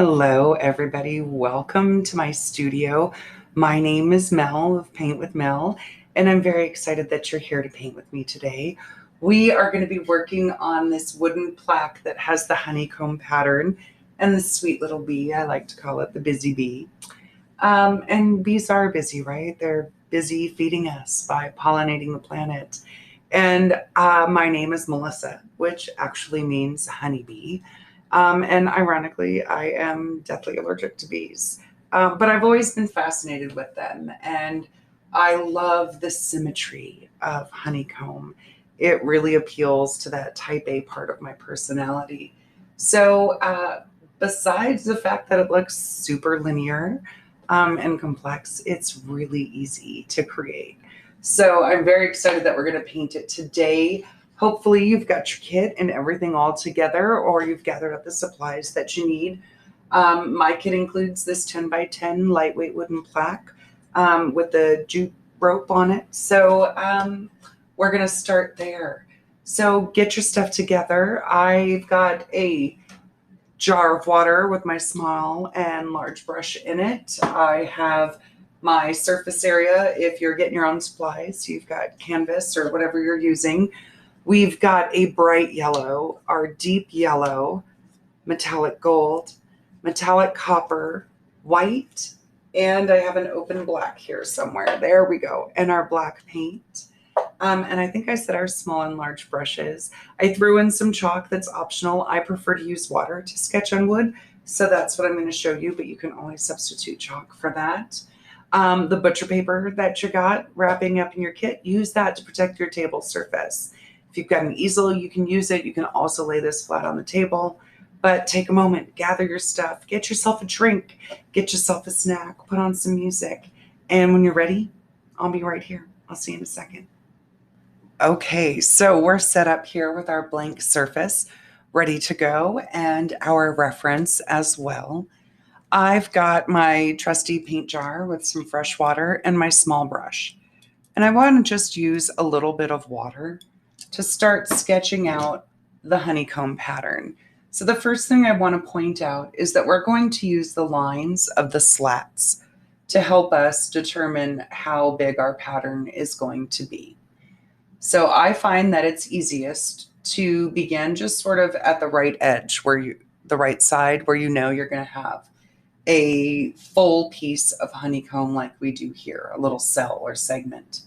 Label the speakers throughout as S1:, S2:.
S1: Hello, everybody. Welcome to my studio. My name is Mel of Paint with Mel, and I'm very excited that you're here to paint with me today. We are going to be working on this wooden plaque that has the honeycomb pattern and the sweet little bee. I like to call it the busy bee. And bees are busy, right? They're busy feeding us by pollinating the planet. And my name is Melissa, which actually means honeybee. And ironically, I am deathly allergic to bees. But I've always been fascinated with them. And I love the symmetry of honeycomb. It really appeals to that type A part of my personality. So, besides the fact that it looks super linear and complex, it's really easy to create. So, I'm very excited that we're going to paint it today. Hopefully you've got your kit and everything all together, or you've gathered up the supplies that you need. My kit includes this 10 by 10 lightweight wooden plaque with the jute rope on it. So we're going to start there. So get your stuff together. I've got a jar of water with my small and large brush in it. I have my surface area if you're getting your own supplies. You've got canvas or whatever you're using. We've got a bright yellow, our deep yellow, metallic gold, metallic copper, white, and I have an open black here somewhere. There we go. And our black paint. And I think I said our small and large brushes. I threw in some chalk that's optional. I prefer to use water to sketch on wood. So that's what I'm going to show you, but you can always substitute chalk for that. The butcher paper that you got wrapping up in your kit, use that to protect your table surface. If you've got an easel, you can use it. You can also lay this flat on the table, but take a moment, gather your stuff, get yourself a drink, get yourself a snack, put on some music. And when you're ready, I'll be right here. I'll see you in a second. Okay, so we're set up here with our blank surface ready to go and our reference as well. I've got my trusty paint jar with some fresh water and my small brush. And I want to just use a little bit of water to start sketching out the honeycomb pattern. So the first thing I want to point out is that we're going to use the lines of the slats to help us determine how big our pattern is going to be. So I find that it's easiest to begin just sort of at the right edge the right side where you know you're going to have a full piece of honeycomb like we do here, a little cell or segment.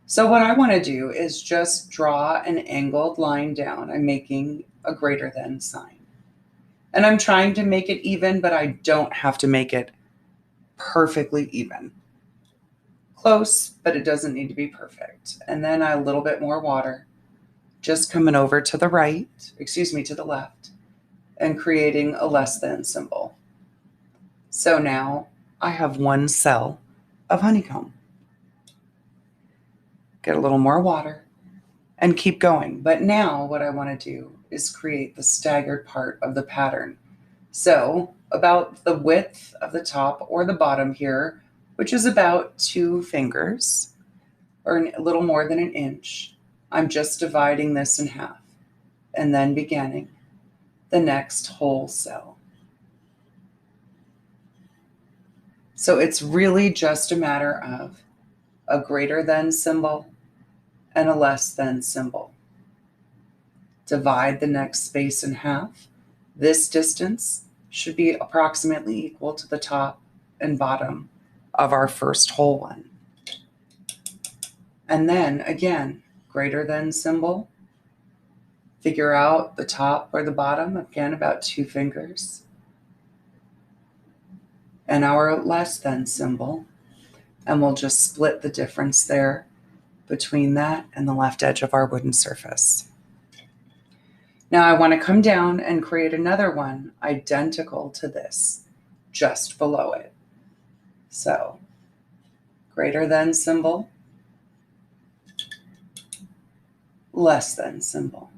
S1: So what I want to do is just draw an angled line down. I'm making a greater than sign. And I'm trying to make it even, but I don't have to make it perfectly even. Close, but it doesn't need to be perfect. And then a little bit more water, just coming over to the to the left, and creating a less than symbol. So now I have one cell of honeycomb. Get a little more water and keep going. But now what I want to do is create the staggered part of the pattern. So about the width of the top or the bottom here, which is about 2 fingers or a little more than an inch, I'm just dividing this in half and then beginning the next whole cell. So it's really just a matter of a greater than symbol and a less than symbol. Divide the next space in half. This distance should be approximately equal to the top and bottom of our first whole one. And then again, greater than symbol. Figure out the top or the bottom, again about 2 fingers. And our less than symbol. And we'll just split the difference there between that and the left edge of our wooden surface. Now I want to come down and create another one identical to this, just below it. So, greater than symbol, less than symbol.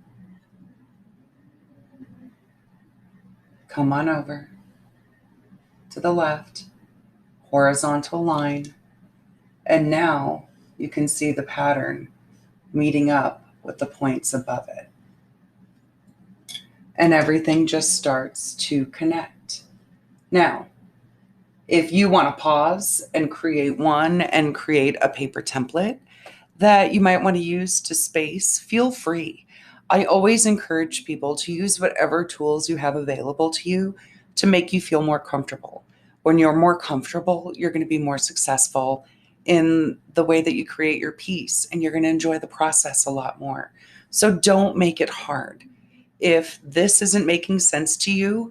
S1: Come on over to the left, horizontal line, and now you can see the pattern meeting up with the points above it. And everything just starts to connect. Now, if you want to pause and create one and create a paper template that you might want to use to space, feel free. I always encourage people to use whatever tools you have available to you to make you feel more comfortable. When you're more comfortable, you're going to be more successful in the way that you create your piece, and you're going to enjoy the process a lot more. So don't make it hard. If this isn't making sense to you,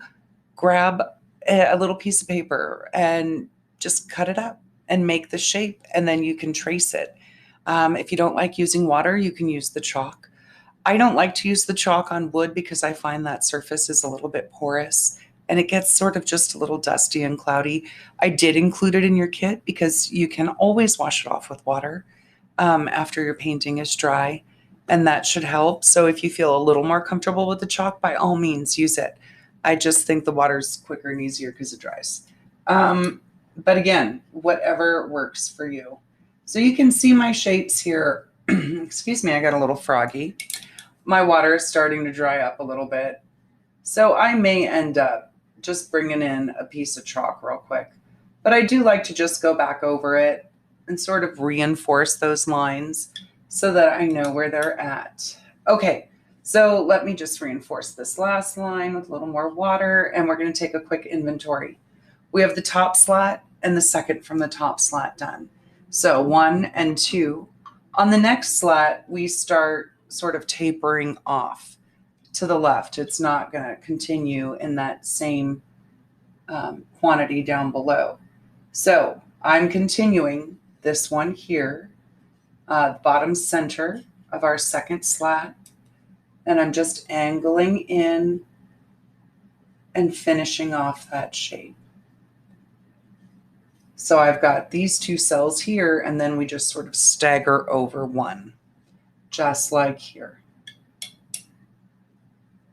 S1: grab a little piece of paper and just cut it up and make the shape, and then you can trace it. If you don't like using water, you can use the chalk. I don't like to use the chalk on wood because I find that surface is a little bit porous and it gets sort of just a little dusty and cloudy. I did include it in your kit because you can always wash it off with water after your painting is dry, and that should help. So if you feel a little more comfortable with the chalk, by all means, use it. I just think the water's quicker and easier because it dries. But again, whatever works for you. So you can see my shapes here. Excuse me, I got a little froggy. My water is starting to dry up a little bit. So I may end up just bringing in a piece of chalk real quick. But I do like to just go back over it and sort of reinforce those lines so that I know where they're at. Okay, so let me just reinforce this last line with a little more water, and we're going to take a quick inventory. We have the top slat and the second from the top slat done. So 1 and 2. On the next slat, we start sort of tapering off to the left. It's not going to continue in that same quantity down below. So I'm continuing this one here, bottom center of our second slat, and I'm just angling in and finishing off that shape. So I've got these two cells here, and then we just sort of stagger over one, just like here.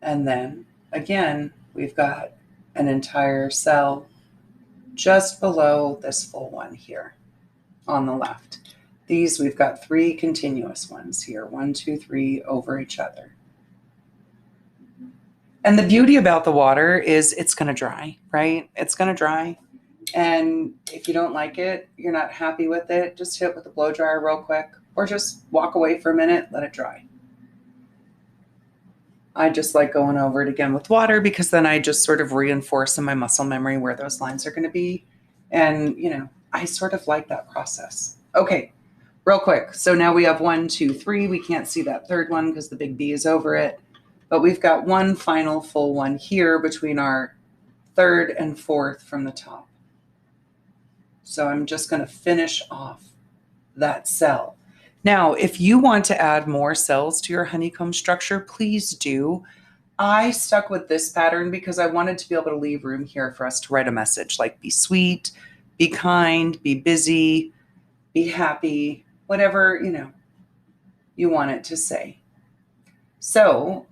S1: And then again, we've got an entire cell just below this full one here on the left. These, we've got 3 continuous ones here, 1, 2, 3 over each other. And the beauty about the water is it's going to dry, right? It's going to dry. And if you don't like it, you're not happy with it, just hit it with a blow dryer real quick, or just walk away for a minute, let it dry. I just like going over it again with water because then I just sort of reinforce in my muscle memory where those lines are going to be. And, you know, I sort of like that process. Okay, real quick. So now we have 1, 2, 3. We can't see that third one because the big B is over it. But we've got one final full one here between our third and fourth from the top. So I'm just going to finish off that cell. Now, if you want to add more cells to your honeycomb structure, please do. I stuck with this pattern because I wanted to be able to leave room here for us to write a message like be sweet, be kind, be busy, be happy, whatever, you know, you want it to say. So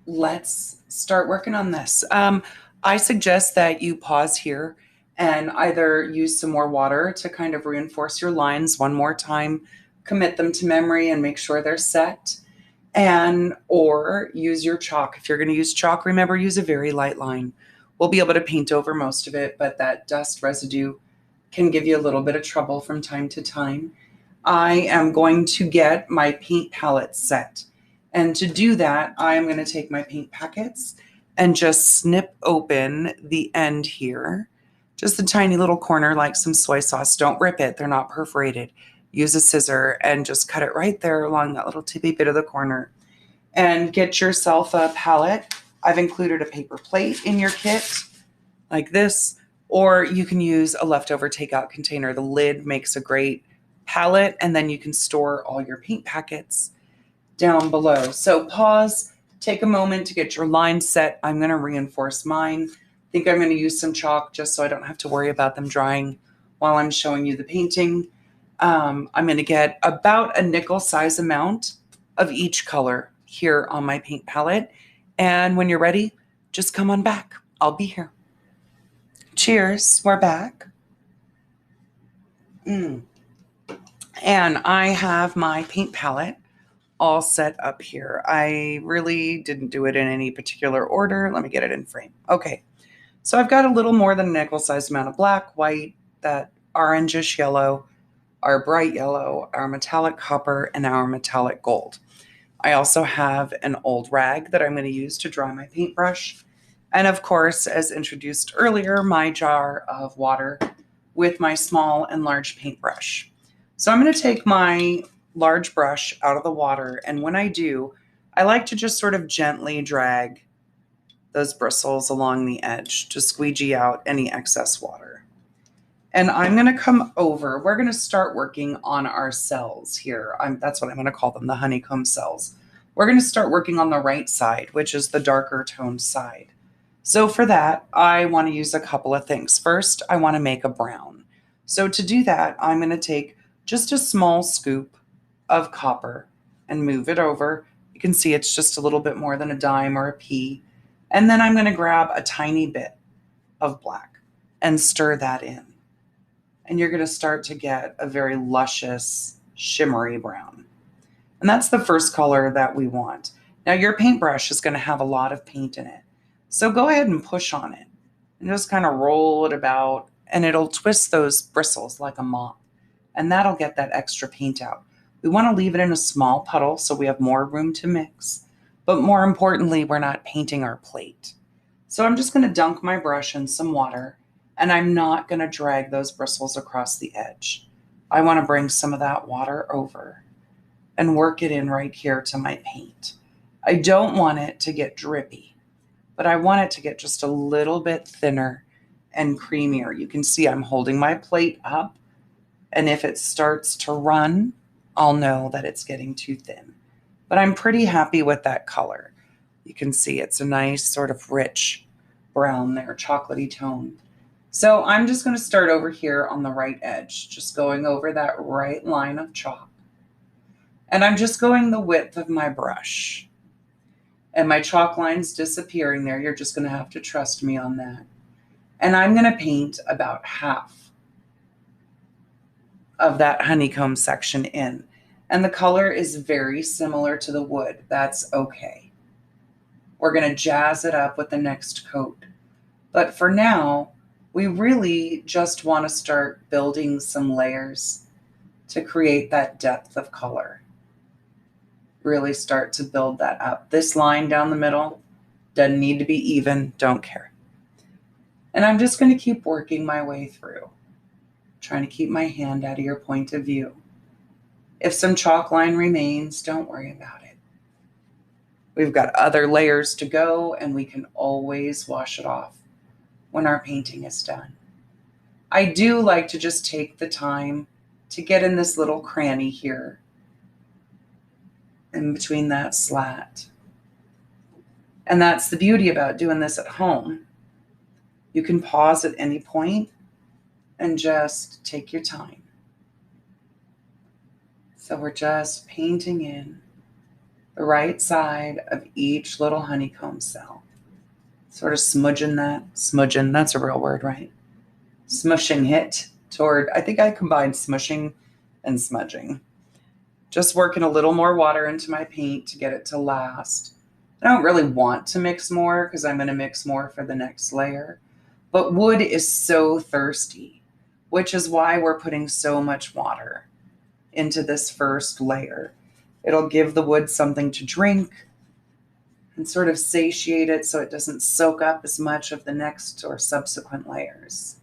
S1: let's start working on this. I suggest that you pause here and either use some more water to kind of reinforce your lines one more time, commit them to memory and make sure they're set, or use your chalk. If you're going to use chalk, remember, use a very light line. We'll be able to paint over most of it, but that dust residue can give you a little bit of trouble from time to time. I am going to get my paint palette set. And to do that, I am going to take my paint packets and just snip open the end here. Just a tiny little corner like some soy sauce. Don't rip it. They're not perforated. Use a scissor and just cut it right there along that little tippy bit of the corner. And get yourself a palette. I've included a paper plate in your kit like this, or you can use a leftover takeout container. The lid makes a great palette, and then you can store all your paint packets down below. So pause, take a moment to get your line set. I'm going to reinforce mine. I think I'm going to use some chalk just so I don't have to worry about them drying while I'm showing you the painting. I'm going to get about a nickel size amount of each color here on my paint palette. And when you're ready, just come on back. I'll be here. Cheers. We're back. And I have my paint palette all set up here. I really didn't do it in any particular order. Let me get it in frame. Okay. So I've got a little more than an equal-sized amount of black, white, that orangish yellow, our bright yellow, our metallic copper, and our metallic gold. I also have an old rag that I'm going to use to dry my paintbrush. And of course, as introduced earlier, my jar of water with my small and large paintbrush. So I'm going to take my large brush out of the water. And when I do, I like to just sort of gently drag those bristles along the edge to squeegee out any excess water. And I'm going to come over. We're going to start working on our cells here. That's what I'm going to call them, the honeycomb cells. We're going to start working on the right side, which is the darker toned side. So for that, I want to use a couple of things. First, I want to make a brown. So to do that, I'm going to take just a small scoop of copper and move it over. You can see it's just a little bit more than a dime or a pea. And then I'm going to grab a tiny bit of black and stir that in. And you're going to start to get a very luscious, shimmery brown. And that's the first color that we want. Now your paintbrush is going to have a lot of paint in it. So go ahead and push on it and just kind of roll it about, and it'll twist those bristles like a mop. And that'll get that extra paint out. We want to leave it in a small puddle so we have more room to mix. But more importantly, we're not painting our plate. So I'm just going to dunk my brush in some water, and I'm not going to drag those bristles across the edge. I want to bring some of that water over and work it in right here to my paint. I don't want it to get drippy, but I want it to get just a little bit thinner and creamier. You can see I'm holding my plate up, and if it starts to run, I'll know that it's getting too thin. But I'm pretty happy with that color. You can see it's a nice sort of rich brown there, chocolatey tone. So I'm just going to start over here on the right edge, just going over that right line of chalk. And I'm just going the width of my brush. And my chalk line's disappearing there. You're just going to have to trust me on that. And I'm going to paint about half of that honeycomb section in. And the color is very similar to the wood. That's okay. We're going to jazz it up with the next coat. But for now, we really just want to start building some layers to create that depth of color. Really start to build that up. This line down the middle doesn't need to be even, don't care. And I'm just going to keep working my way through, trying to keep my hand out of your point of view. If some chalk line remains, don't worry about it. We've got other layers to go, and we can always wash it off when our painting is done. I do like to just take the time to get in this little cranny here in between that slat. And that's the beauty about doing this at home. You can pause at any point and just take your time. So we're just painting in the right side of each little honeycomb cell. Sort of smudging, that's a real word, right? Smushing it toward, I think I combined smushing and smudging. Just working a little more water into my paint to get it to last. I don't really want to mix more because I'm going to mix more for the next layer. But wood is so thirsty, which is why we're putting so much water into this first layer. It'll give the wood something to drink and sort of satiate it so it doesn't soak up as much of the next or subsequent layers.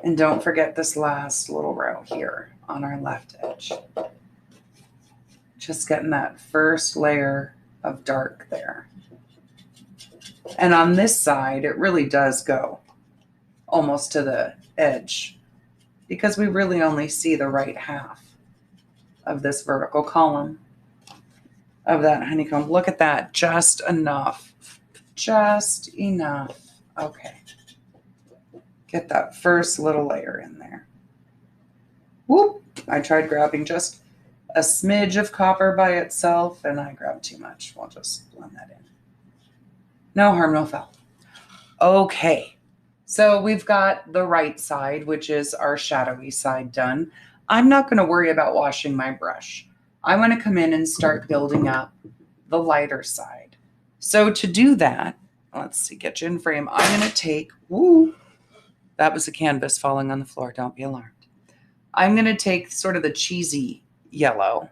S1: And don't forget this last little row here on our left edge. Just getting that first layer of dark there. And on this side, it really does go almost to the edge because we really only see the right half of this vertical column of that honeycomb. Look at that, just enough, just enough. Okay. Get that first little layer in there. Whoop, I tried grabbing just a smidge of copper by itself and I grabbed too much. We'll just blend that in. No harm, no foul. Okay, so we've got the right side, which is our shadowy side done. I'm not going to worry about washing my brush. I want to come in and start building up the lighter side. So to do that, let's see, get you in frame. I'm going to take, woo, that was a canvas falling on the floor. Don't be alarmed. I'm going to take sort of the cheesy yellow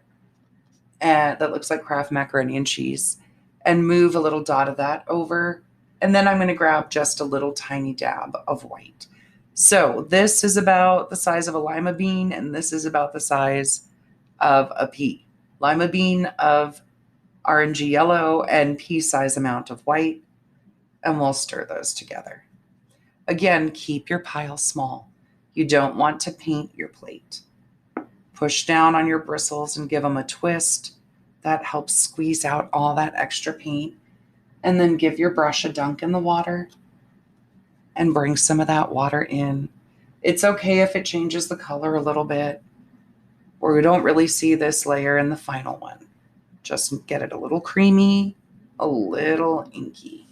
S1: and that looks like Kraft macaroni and cheese and move a little dot of that over. And then I'm going to grab just a little tiny dab of white. So this is about the size of a lima bean, and this is about the size of a pea. Lima bean of orangey yellow and pea size amount of white, and we'll stir those together. Again, keep your pile small. You don't want to paint your plate. Push down on your bristles and give them a twist. That helps squeeze out all that extra paint. And then give your brush a dunk in the water and bring some of that water in. It's okay if it changes the color a little bit, or we don't really see this layer in the final one. Just get it a little creamy, a little inky.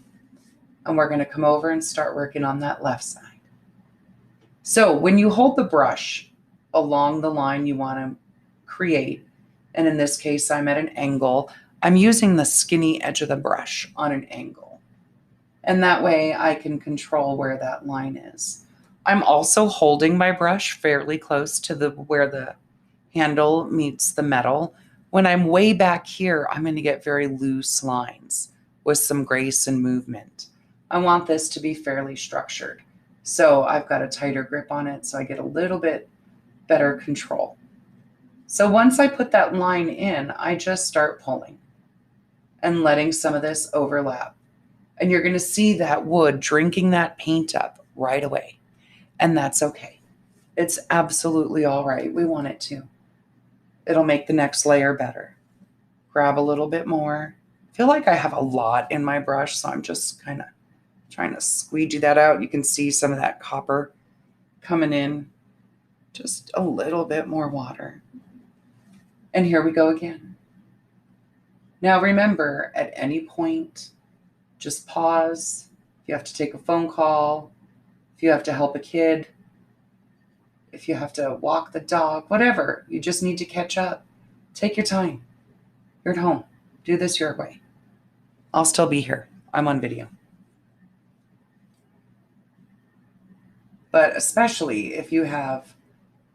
S1: And we're going to come over and start working on that left side. So when you hold the brush along the line you want to create, and in this case, I'm at an angle, I'm using the skinny edge of the brush on an angle. And that way I can control where that line is. I'm also holding my brush fairly close to where the handle meets the metal. When I'm way back here, I'm going to get very loose lines with some grace and movement. I want this to be fairly structured. So I've got a tighter grip on it so I get a little bit better control. So once I put that line in, I just start pulling and letting some of this overlap. And you're going to see that wood drinking that paint up right away. And that's okay. It's absolutely all right. We want it to. It'll make the next layer better. Grab a little bit more. I feel like I have a lot in my brush, so I'm just kind of trying to squeegee that out. You can see some of that copper coming in. Just a little bit more water. And here we go again. Now remember, at any point, just pause. If you have to take a phone call, if you have to help a kid, if you have to walk the dog, whatever, you just need to catch up. Take your time. You're at home. Do this your way. I'll still be here. I'm on video. But especially if you have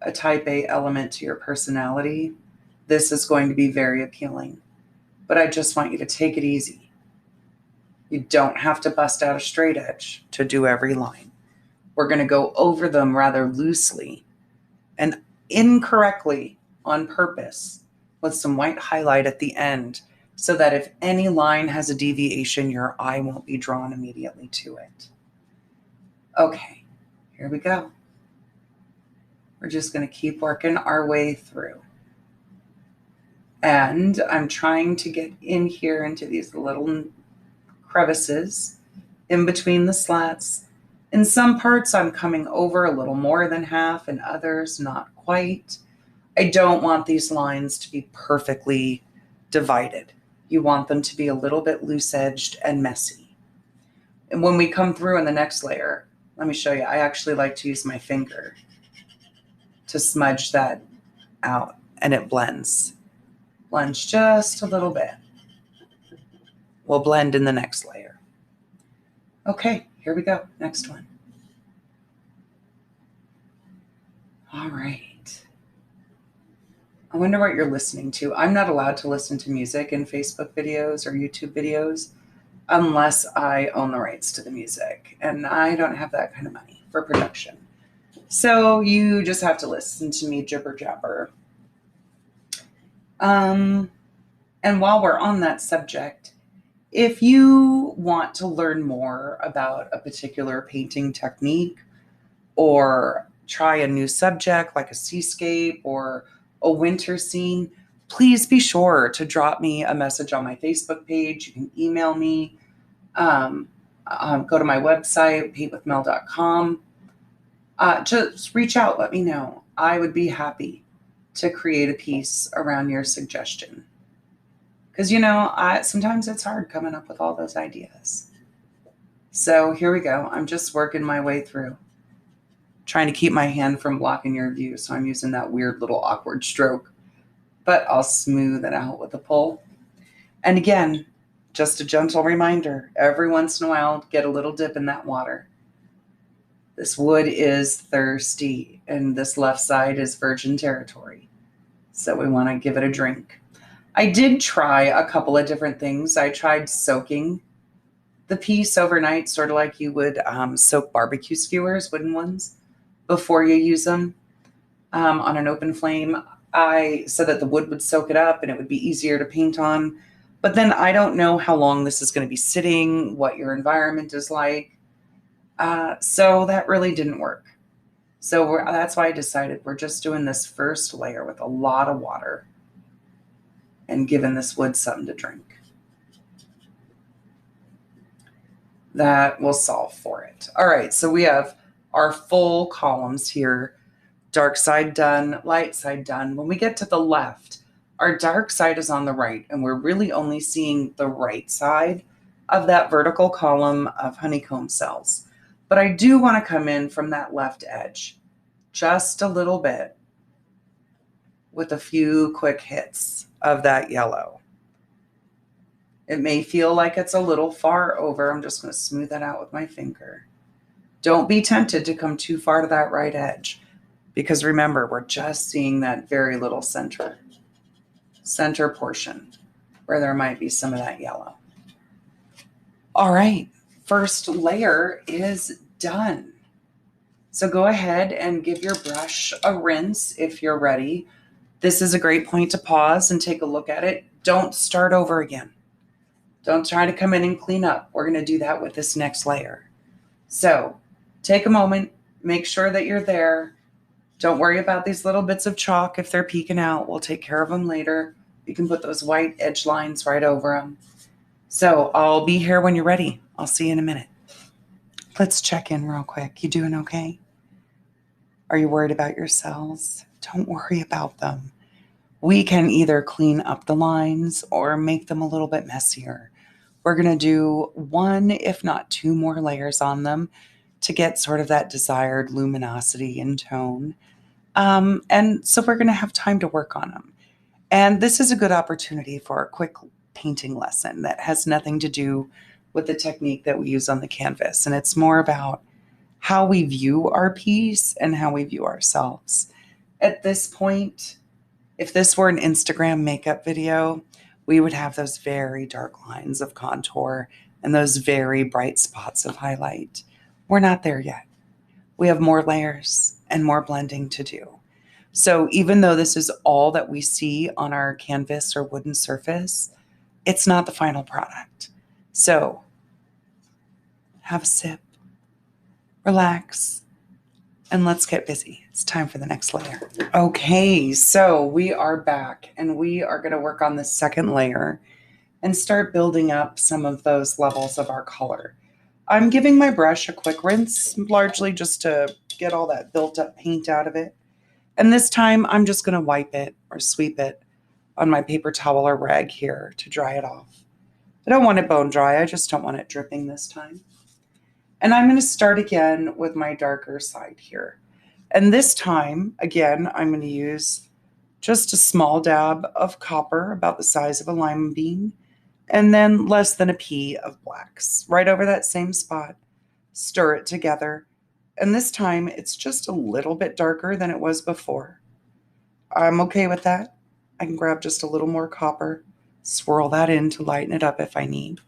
S1: a type A element to your personality, this is going to be very appealing. But I just want you to take it easy. You don't have to bust out a straight edge to do every line. We're going to go over them rather loosely and incorrectly on purpose with some white highlight at the end so that if any line has a deviation, your eye won't be drawn immediately to it. Okay, here we go. We're just going to keep working our way through. And I'm trying to get in here into these little crevices in between the slats. In some parts, I'm coming over a little more than half, and others not quite. I don't want these lines to be perfectly divided. You want them to be a little bit loose-edged and messy. And when we come through in the next layer, let me show you. I actually like to use my finger to smudge that out, and it blends. Blends just a little bit. We'll blend in the next layer. Okay, here we go. Next one. All right. I wonder what you're listening to. I'm not allowed to listen to music in Facebook videos or YouTube videos unless I own the rights to the music. And I don't have that kind of money for production. So you just have to listen to me jibber jabber. And while we're on that subject, if you want to learn more about a particular painting technique or try a new subject like a seascape or a winter scene, please be sure to drop me a message on my Facebook page. You can email me, go to my website, paintwithmel.com. Just reach out, let me know. I would be happy to create a piece around your suggestion. Because, sometimes it's hard coming up with all those ideas. So here we go. I'm just working my way through, trying to keep my hand from blocking your view. So I'm using that weird little awkward stroke, but I'll smooth it out with a pull. And again, Just a gentle reminder, every once in a while, get a little dip in that water. This wood is thirsty, and this left side is virgin territory. So we want to give it a drink. I did try a couple of different things. I tried soaking the piece overnight, sort of like you would soak barbecue skewers, wooden ones, before you use them on an open flame. I said that the wood would soak it up and it would be easier to paint on. But then I don't know how long this is going to be sitting, what your environment is like. So that really didn't work. So that's why I decided we're just doing this first layer with a lot of water and giving this wood something to drink. That will solve for it. All right, so we have our full columns here. Dark side done, light side done. When we get to the left, our dark side is on the right, and we're really only seeing the right side of that vertical column of honeycomb cells. But I do want to come in from that left edge just a little bit with a few quick hits of that yellow. It may feel like it's a little far over. I'm just going to smooth that out with my finger. Don't be tempted to come too far to that right edge, because remember, we're just seeing that very little center portion where there might be some of that yellow. All right, first layer is done. So go ahead and give your brush a rinse if you're ready. This is a great point to pause and take a look at it. Don't start over again. Don't try to come in and clean up. We're going to do that with this next layer. So take a moment, make sure that you're there. Don't worry about these little bits of chalk if they're peeking out. We'll take care of them later. You can put those white edge lines right over them. So I'll be here when you're ready. I'll see you in a minute. Let's check in real quick. You doing okay? Are you worried about your cells? Don't worry about them. We can either clean up the lines or make them a little bit messier. We're going to do one, if not two more layers on them to get sort of that desired luminosity and tone. And so we're going to have time to work on them. And this is a good opportunity for a quick painting lesson that has nothing to do with the technique that we use on the canvas. And it's more about how we view our piece and how we view ourselves. At this point, if this were an Instagram makeup video, we would have those very dark lines of contour and those very bright spots of highlight. We're not there yet. We have more layers and more blending to do. So even though this is all that we see on our canvas or wooden surface, it's not the final product. So have a sip, relax, and let's get busy. It's time for the next layer. Okay, so we are back and we are going to work on the second layer and start building up some of those levels of our color. I'm giving my brush a quick rinse, largely just to get all that built up paint out of it. And this time I'm just going to wipe it or sweep it on my paper towel or rag here to dry it off. I don't want it bone dry, I just don't want it dripping this time. And I'm going to start again with my darker side here. And this time, again, I'm going to use just a small dab of copper, about the size of a lima bean, and then less than a pea of blacks, right over that same spot. Stir it together. And this time, it's just a little bit darker than it was before. I'm okay with that. I can grab just a little more copper, swirl that in to lighten it up if I need.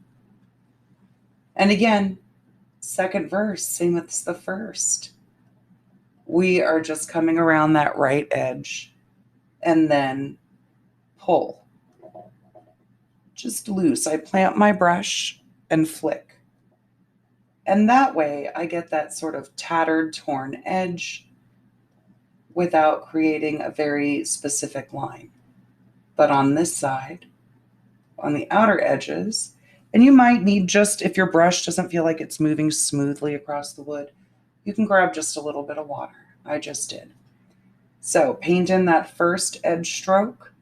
S1: And again, second verse, same as the first. We are just coming around that right edge and then pull. Just loose. I plant my brush and flick. And that way I get that sort of tattered, torn edge without creating a very specific line. But on this side, on the outer edges, and you might need just, if your brush doesn't feel like it's moving smoothly across the wood, you can grab just a little bit of water. I just did. So paint in that first edge stroke,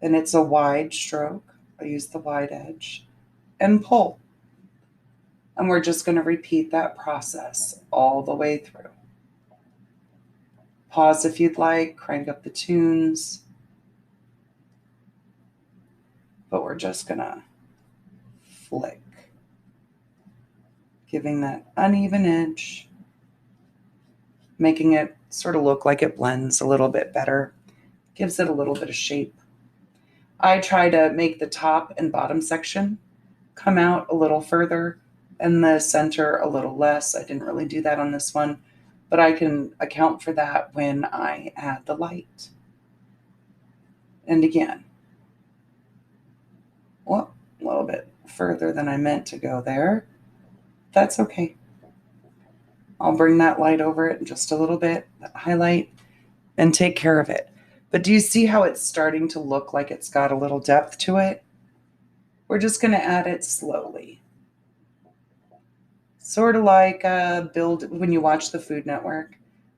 S1: and it's a wide stroke. I use the wide edge, and pull. And we're just going to repeat that process all the way through. Pause if you'd like, crank up the tunes. But we're just going to flick, giving that uneven edge, making it sort of look like it blends a little bit better, gives it a little bit of shape. I try to make the top and bottom section come out a little further and the center a little less. I didn't really do that on this one, but I can account for that when I add the light. And again, well, a little bit further than I meant to go there. That's okay. I'll bring that light over it just a little bit, that highlight, and take care of it. But do you see how it's starting to look like it's got a little depth to it? We're just going to add it slowly. Sort of like when you watch the Food Network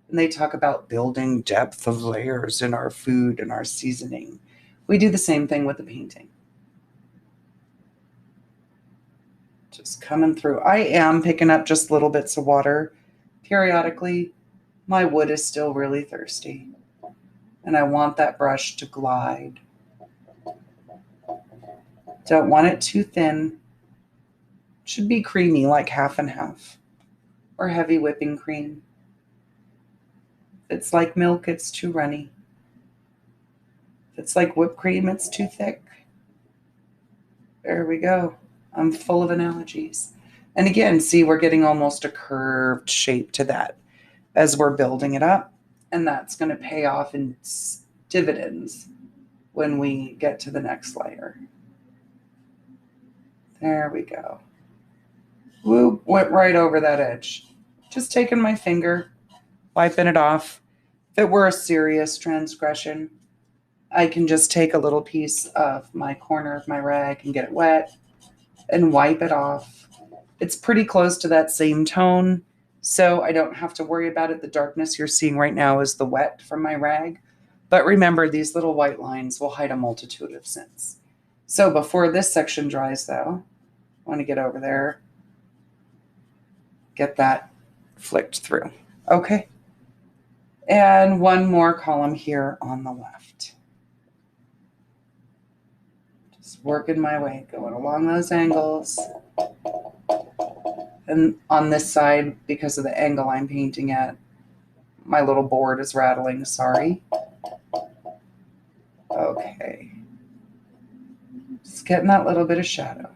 S1: and they talk about building depth of layers in our food and our seasoning. We do the same thing with the painting. Just coming through. I am picking up just little bits of water periodically. My wood is still really thirsty, and I want that brush to glide. Don't want it too thin. It should be creamy, like half and half, or heavy whipping cream. If it's like milk, it's too runny. If it's like whipped cream, it's too thick. There we go. I'm full of analogies. And again, see, we're getting almost a curved shape to that as we're building it up. And that's going to pay off in dividends when we get to the next layer. There we go. Whoop, went right over that edge. Just taking my finger, wiping it off. If it were a serious transgression, I can just take a little piece of my corner of my rag and get it wet and wipe it off. It's pretty close to that same tone, so I don't have to worry about it. The darkness you're seeing right now is the wet from my rag. But remember, these little white lines will hide a multitude of sins. So before this section dries, though, I want to get over there, get that flicked through. Okay. And one more column here on the left. Just working my way, going along those angles. And on this side, because of the angle I'm painting at, my little board is rattling, sorry. Okay. Just getting that little bit of shadow.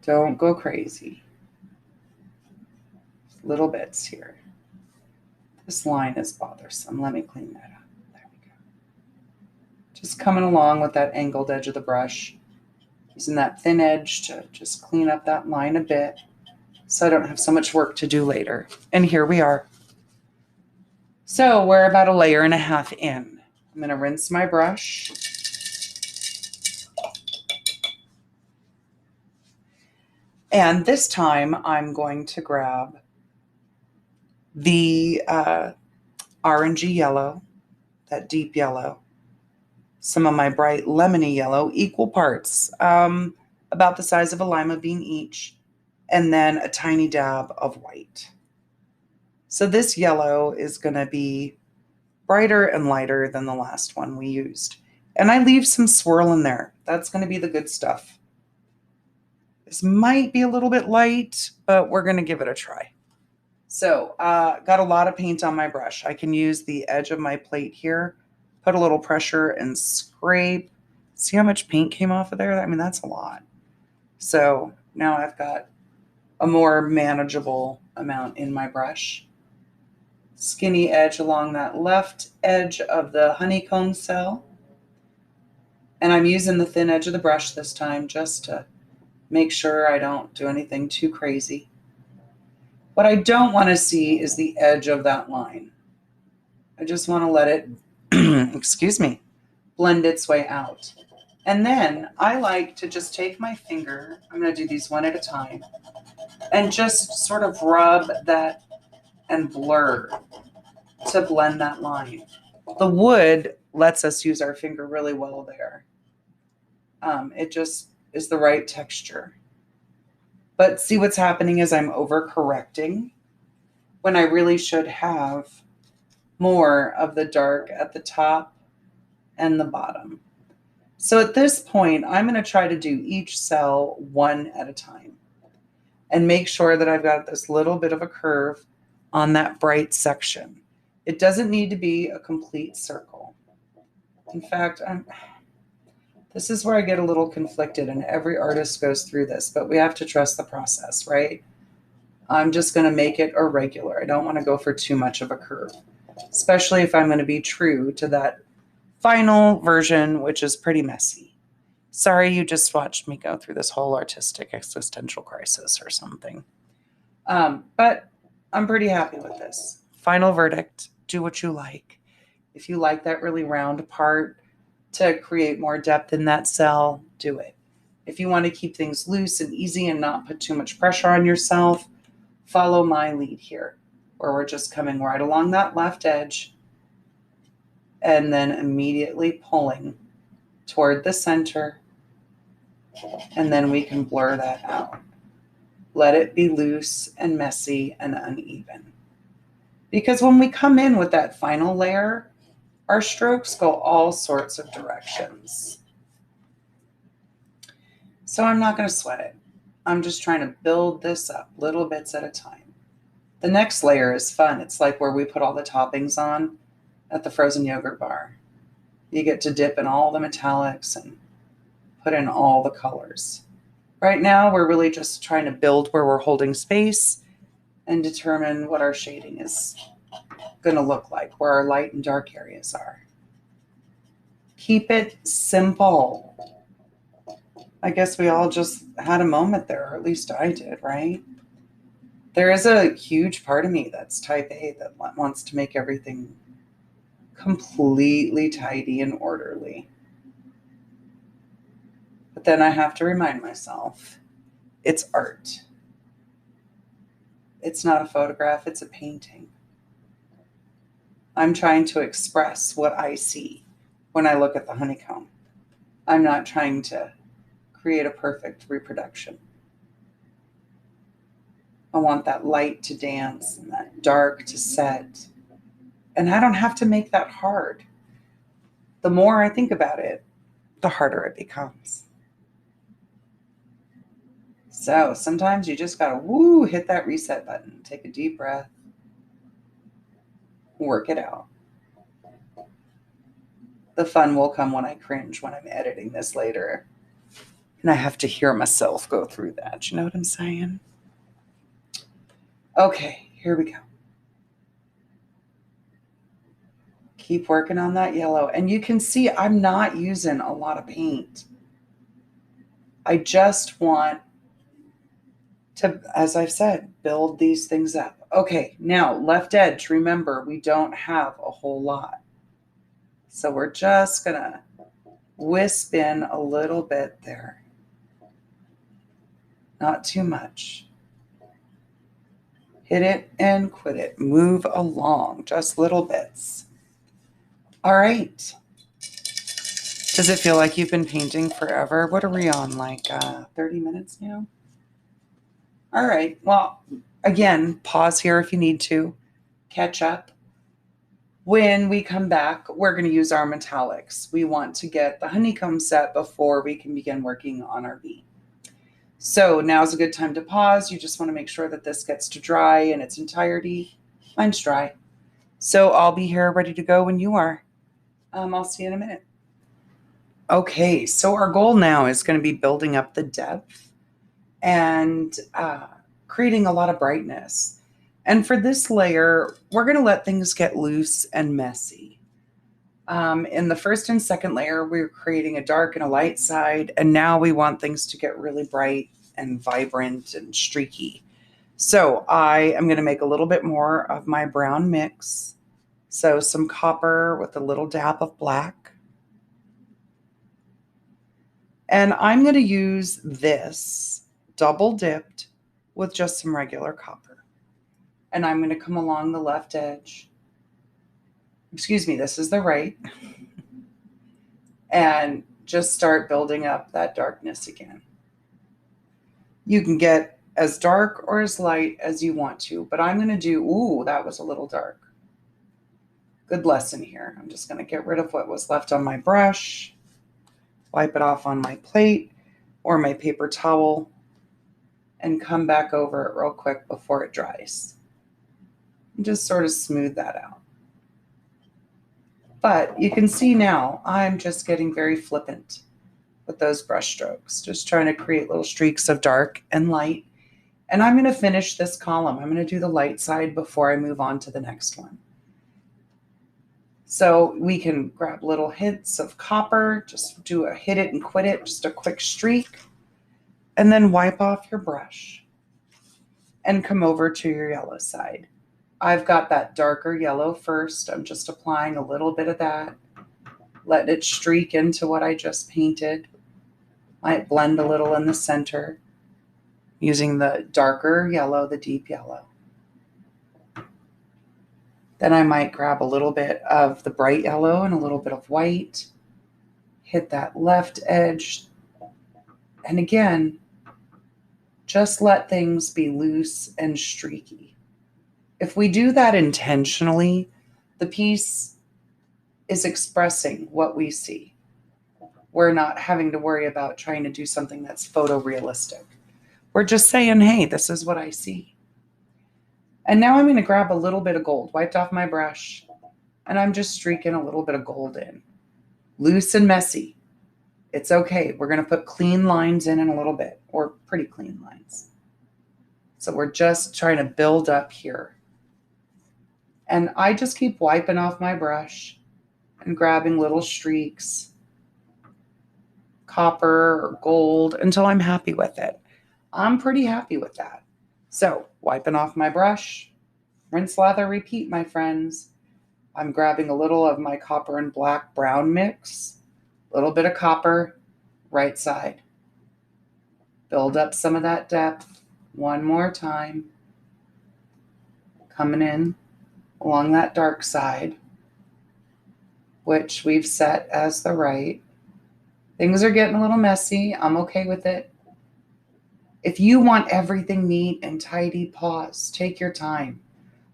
S1: Don't go crazy. Little bits here. This line is bothersome. Let me clean that up. There we go. Just coming along with that angled edge of the brush. Using that thin edge to just clean up that line a bit so I don't have so much work to do later. And here we are. So we're about a layer and a half in. I'm going to rinse my brush. And this time I'm going to grab the orangey yellow, that deep yellow, some of my bright lemony yellow, equal parts, about the size of a lima bean each, and then a tiny dab of white. So this yellow is going to be brighter and lighter than the last one we used. And I leave some swirl in there. That's going to be the good stuff. This might be a little bit light, but we're going to give it a try. So got a lot of paint on my brush. I can use the edge of my plate here, put a little pressure and scrape. See how much paint came off of there? I mean, that's a lot. So now I've got a more manageable amount in my brush. Skinny edge along that left edge of the honeycomb cell. And I'm using the thin edge of the brush this time just to make sure I don't do anything too crazy. What I don't want to see is the edge of that line. I just want to let it, excuse me, blend its way out. And then I like to just take my finger, I'm going to do these one at a time, and just sort of rub that and blur to blend that line. The wood lets us use our finger really well there. It just is the right texture. But see what's happening is I'm overcorrecting when I really should have more of the dark at the top and the bottom. So at this point, I'm going to try to do each cell one at a time and make sure that I've got this little bit of a curve on that bright section. It doesn't need to be a complete circle. In fact, this is where I get a little conflicted, and every artist goes through this, but we have to trust the process, right? I'm just going to make it irregular. I don't want to go for too much of a curve, especially if I'm going to be true to that final version, which is pretty messy. Sorry, you just watched me go through this whole artistic existential crisis or something. But I'm pretty happy with this. Final verdict, do what you like. If you like that really round part to create more depth in that cell, do it. If you want to keep things loose and easy and not put too much pressure on yourself, follow my lead here, where we're just coming right along that left edge and then immediately pulling toward the center, and then we can blur that out. Let it be loose and messy and uneven. Because when we come in with that final layer, our strokes go all sorts of directions. So I'm not going to sweat it. I'm just trying to build this up little bits at a time. The next layer is fun. It's like where we put all the toppings on at the frozen yogurt bar. You get to dip in all the metallics and put in all the colors. Right now, we're really just trying to build where we're holding space and determine what our shading is going to look like, where our light and dark areas are. Keep it simple. I guess we all just had a moment there, or at least I did, right? There is a huge part of me that's type A that wants to make everything completely tidy and orderly. But then I have to remind myself, it's art. It's not a photograph, it's a painting. I'm trying to express what I see when I look at the honeycomb. I'm not trying to create a perfect reproduction. I want that light to dance and that dark to set. And I don't have to make that hard. The more I think about it, the harder it becomes. So sometimes you just gotta hit that reset button, take a deep breath, work it out. The fun will come when I cringe when I'm editing this later. And I have to hear myself go through that. You know what I'm saying? Okay, here we go. Keep working on that yellow. And you can see I'm not using a lot of paint. I just want to, as I've said, build these things up. Okay, now left edge. Remember, we don't have a whole lot. So we're just going to wisp in a little bit there. Not too much. Hit it and quit it. Move along, just little bits. All right. Does it feel like you've been painting forever? What are we on, like 30 minutes now? All right. Well, again, pause here if you need to. Catch up. When we come back, we're going to use our metallics. We want to get the honeycomb set before we can begin working on our bee. So now's a good time to pause. You just want to make sure that this gets to dry in its entirety. Mine's dry. So I'll be here ready to go when you are. I'll see you in a minute. Okay, so our goal now is going to be building up the depth and creating a lot of brightness. And for this layer, we're going to let things get loose and messy. In the first and second layer, we're creating a dark and a light side, and now we want things to get really bright and vibrant and streaky. So I am going to make a little bit more of my brown mix. So some copper with a little dab of black. And I'm going to use this double dipped with just some regular copper. And I'm going to come along the left edge. Excuse me, this is the right. And just start building up that darkness again. You can get as dark or as light as you want to, but I'm going to do, ooh, that was a little dark. Good lesson here. I'm just going to get rid of what was left on my brush. wipe it off on my plate or my paper towel, and come back over it real quick before it dries. And just sort of smooth that out. But you can see now I'm just getting very flippant with those brush strokes, just trying to create little streaks of dark and light. And I'm going to finish this column. I'm going to do the light side before I move on to the next one. So we can grab little hints of copper, just do a hit it and quit it, just a quick streak, and then wipe off your brush and come over to your yellow side. I've got that darker yellow first. I'm just applying a little bit of that, letting it streak into what I just painted. Might blend a little in the center using the darker yellow, the deep yellow. Then I might grab a little bit of the bright yellow and a little bit of white, hit that left edge. And again, just let things be loose and streaky. If we do that intentionally, the piece is expressing what we see. We're not having to worry about trying to do something that's photorealistic. We're just saying, hey, this is what I see. And now I'm going to grab a little bit of gold, wiped off my brush, and I'm just streaking a little bit of gold in. Loose and messy. It's okay. We're going to put clean lines in a little bit, or pretty clean lines. So we're just trying to build up here. And I just keep wiping off my brush and grabbing little streaks, copper or gold, until I'm happy with it. I'm pretty happy with that. So wiping off my brush, rinse, lather, repeat, my friends. I'm grabbing a little of my copper and black brown mix, a little bit of copper, right side. Build up some of that depth one more time. Coming in along that dark side, which we've set as the right. Things are getting a little messy. I'm okay with it. If you want everything neat and tidy, pause. Take your time.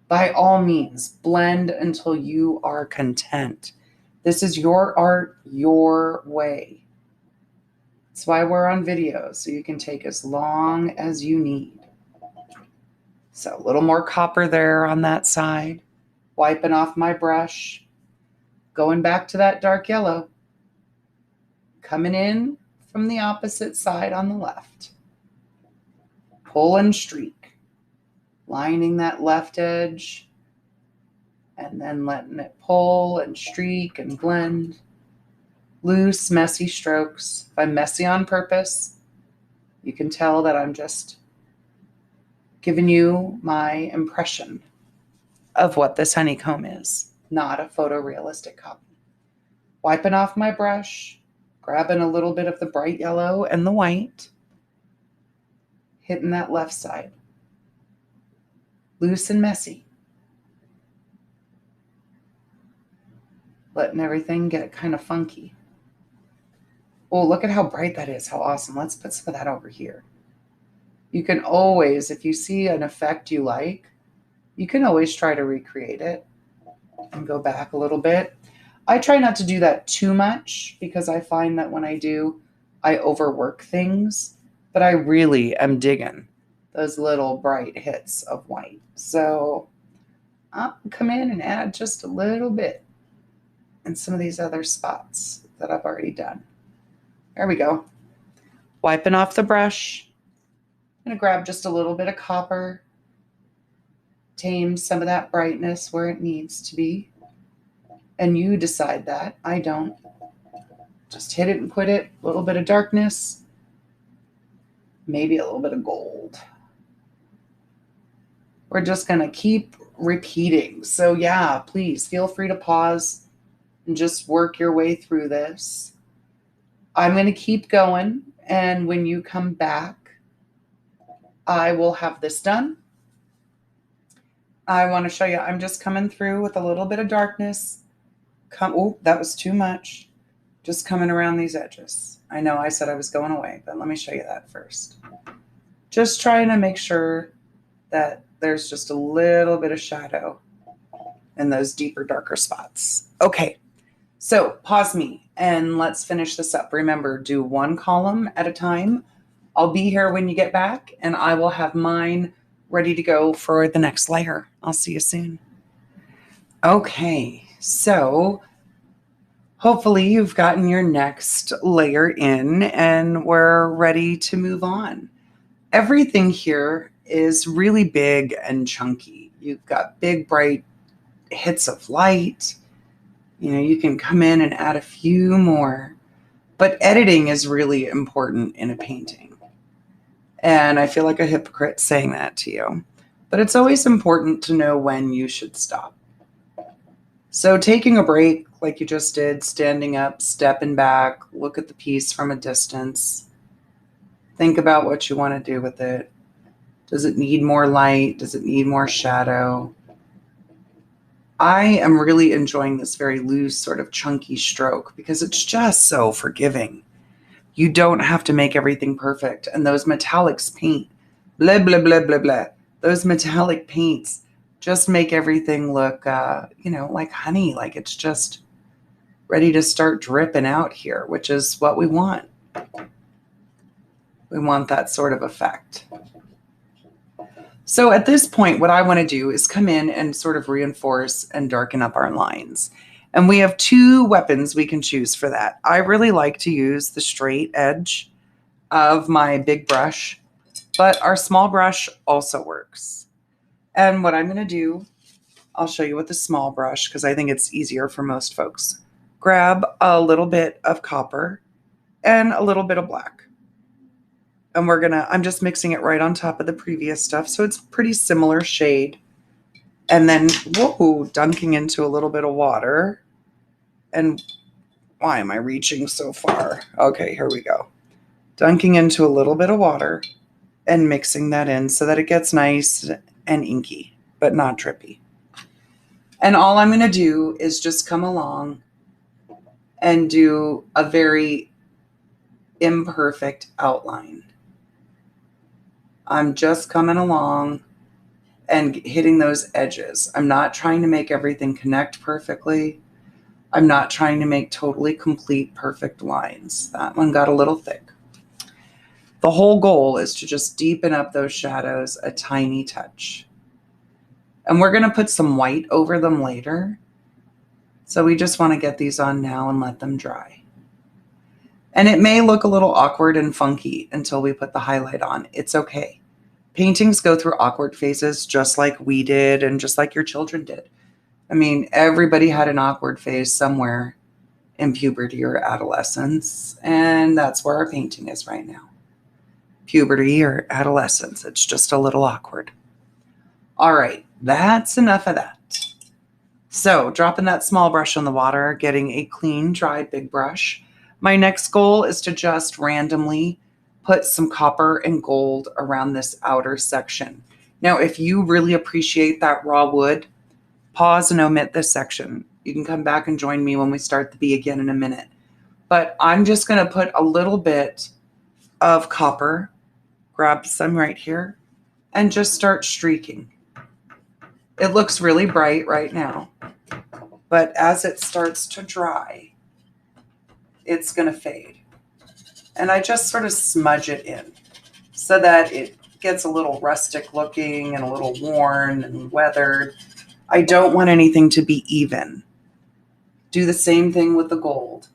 S1: By all means, blend until you are content. This is your art, your way. That's why we're on video, so you can take as long as you need. So a little more copper there on that side. Wiping off my brush. Going back to that dark yellow. Coming in from the opposite side on the left. Pull and streak. Lining that left edge. And then letting it pull and streak and blend. Loose, messy strokes. If I'm messy on purpose, you can tell that I'm just giving you my impression of what this honeycomb is, not a photorealistic copy. Wiping off my brush, grabbing a little bit of the bright yellow and the white, hitting that left side. Loose and messy. Letting everything get kind of funky. Oh, look at how bright that is. How awesome. Let's put some of that over here. You can always, if you see an effect you like, you can always try to recreate it and go back a little bit. I try not to do that too much because I find that when I do, I overwork things, but I really am digging those little bright hits of white. So I'll come in and add just a little bit in some of these other spots that I've already done. There we go. Wiping off the brush. I'm going to grab just a little bit of copper. Tame some of that brightness where it needs to be. And you decide that. I don't. Just hit it and quit it. A little bit of darkness. Maybe a little bit of gold. We're just going to keep repeating. So yeah, please feel free to pause and just work your way through this. I'm going to keep going. And when you come back, I will have this done. I want to show you, I'm just coming through with a little bit of darkness. Oh, that was too much. Just coming around these edges. I know I said I was going away, but let me show you that first. Just trying to make sure that there's just a little bit of shadow in those deeper, darker spots. Okay, So pause me and let's finish this up. Remember, do one column at a time. I'll be here when you get back, and I will have mine ready to go for the next layer. I'll see you soon. Okay, so hopefully you've gotten your next layer in and we're ready to move on. Everything here is really big and chunky. You've got big, bright hits of light. You know, you can come in and add a few more, but editing is really important in a painting. And I feel like a hypocrite saying that to you, but it's always important to know when you should stop. So taking a break like you just did, standing up, stepping back, look at the piece from a distance. Think about what you want to do with it. Does it need more light? Does it need more shadow? I am really enjoying this very loose, sort of chunky stroke because it's just so forgiving. You don't have to make everything perfect. And those metallics paint, blah, blah, blah, blah, blah. Those metallic paints just make everything look, like honey, like it's just ready to start dripping out here, which is what we want. We want that sort of effect. So at this point, what I want to do is come in and sort of reinforce and darken up our lines. And we have two weapons we can choose for that. I really like to use the straight edge of my big brush, but our small brush also works. And what I'm going to do, I'll show you with the small brush because I think it's easier for most folks. Grab a little bit of copper and a little bit of black. And I'm just mixing it right on top of the previous stuff. So it's pretty similar shade. And then, dunking into a little bit of water. And why am I reaching so far? Okay, here we go. Dunking into a little bit of water and mixing that in so that it gets nice and inky, but not drippy. And all I'm going to do is just come along and do a very imperfect outline. I'm just coming along and hitting those edges. I'm not trying to make everything connect perfectly. I'm not trying to make totally complete perfect lines. That one got a little thick. The whole goal is to just deepen up those shadows a tiny touch. And we're going to put some white over them later. So we just want to get these on now and let them dry. And it may look a little awkward and funky until we put the highlight on. It's okay. Paintings go through awkward phases just like we did and just like your children did. I mean, everybody had an awkward phase somewhere in puberty or adolescence, and that's where our painting is right now. Puberty or adolescence, it's just a little awkward. All right, that's enough of that. So dropping that small brush in the water, getting a clean, dry, big brush. My next goal is to just randomly put some copper and gold around this outer section. Now, if you really appreciate that raw wood, pause and omit this section. You can come back and join me when we start the bee again in a minute. But I'm just going to put a little bit of copper, grab some right here, and just start streaking. It looks really bright right now, but as it starts to dry, it's going to fade. And I just sort of smudge it in so that it gets a little rustic looking and a little worn and weathered. I don't want anything to be even. Do the same thing with the gold.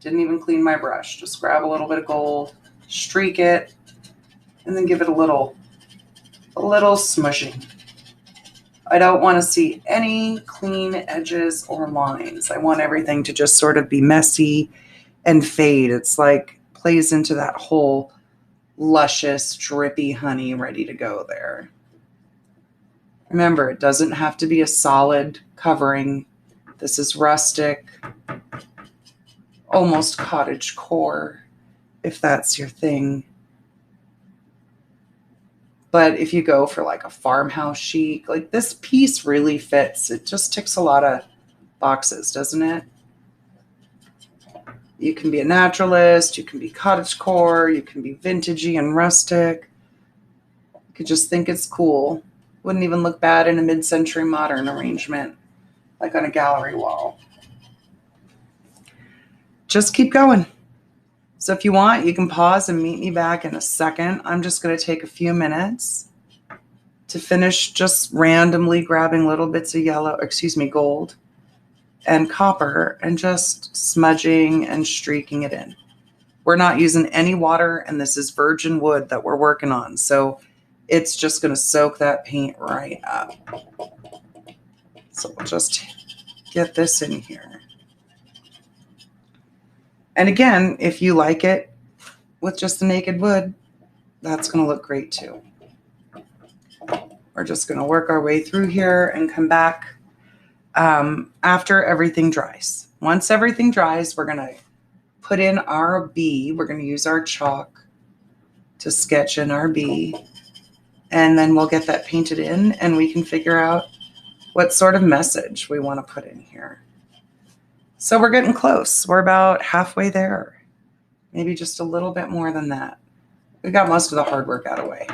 S1: Didn't even clean my brush. Just grab a little bit of gold, streak it, and then give it a little smushing. I don't want to see any clean edges or lines. I want everything to just sort of be messy and fade. It's like plays into that whole luscious, drippy honey ready to go there. Remember, it doesn't have to be a solid covering. This is rustic, almost cottagecore, if that's your thing. But if you go for like a farmhouse chic, like this piece really fits. It just ticks a lot of boxes, doesn't it? You can be a naturalist, you can be cottagecore, you can be vintagey and rustic. You could just think it's cool. Wouldn't even look bad in a mid-century modern arrangement, like on a gallery wall. just keep going. So if you want, you can pause and meet me back in a second. I'm just going to take a few minutes to finish just randomly grabbing little bits of gold and copper and just smudging and streaking it in. We're not using any water, and this is virgin wood that we're working on. So it's just going to soak that paint right up. So we'll just get this in here. And again, if you like it with just the naked wood, that's going to look great too. We're just going to work our way through here and come back after everything dries. Once everything dries, we're going to put in our bee. We're going to use our chalk to sketch in our bee. And then we'll get that painted in, and we can figure out what sort of message we want to put in here. So we're getting close. We're about halfway there. Maybe just a little bit more than that. We got most of the hard work out of the way.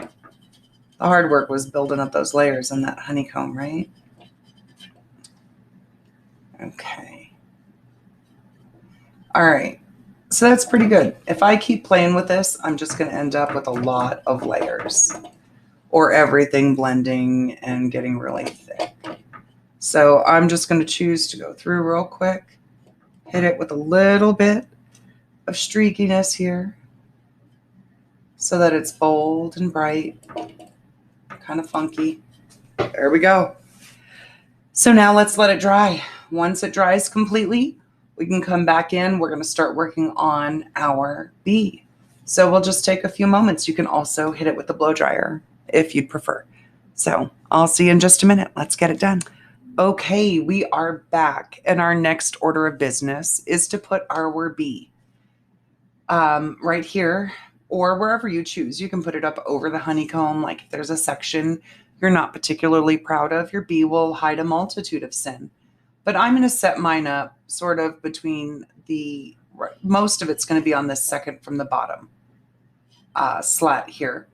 S1: The hard work was building up those layers in that honeycomb, right? Okay. All right. So that's pretty good. If I keep playing with this, I'm just going to end up with a lot of layers, or everything blending and getting really thick. So I'm just going to choose to go through real quick, hit it with a little bit of streakiness here so that it's bold and bright, kind of funky. There we go. So now let's let it dry. Once it dries completely, we can come back in. We're going to start working on our bee. So we'll just take a few moments. You can also hit it with the blow dryer if you'd prefer. So I'll see you in just a minute. Let's get it done. Okay, we are back, and our next order of business is to put our bee right here, or wherever you choose. You can put it up over the honeycomb. Like if there's a section you're not particularly proud of, your bee will hide a multitude of sin. But I'm going to set mine up sort of between most of it's going to be on this second from the bottom slat here,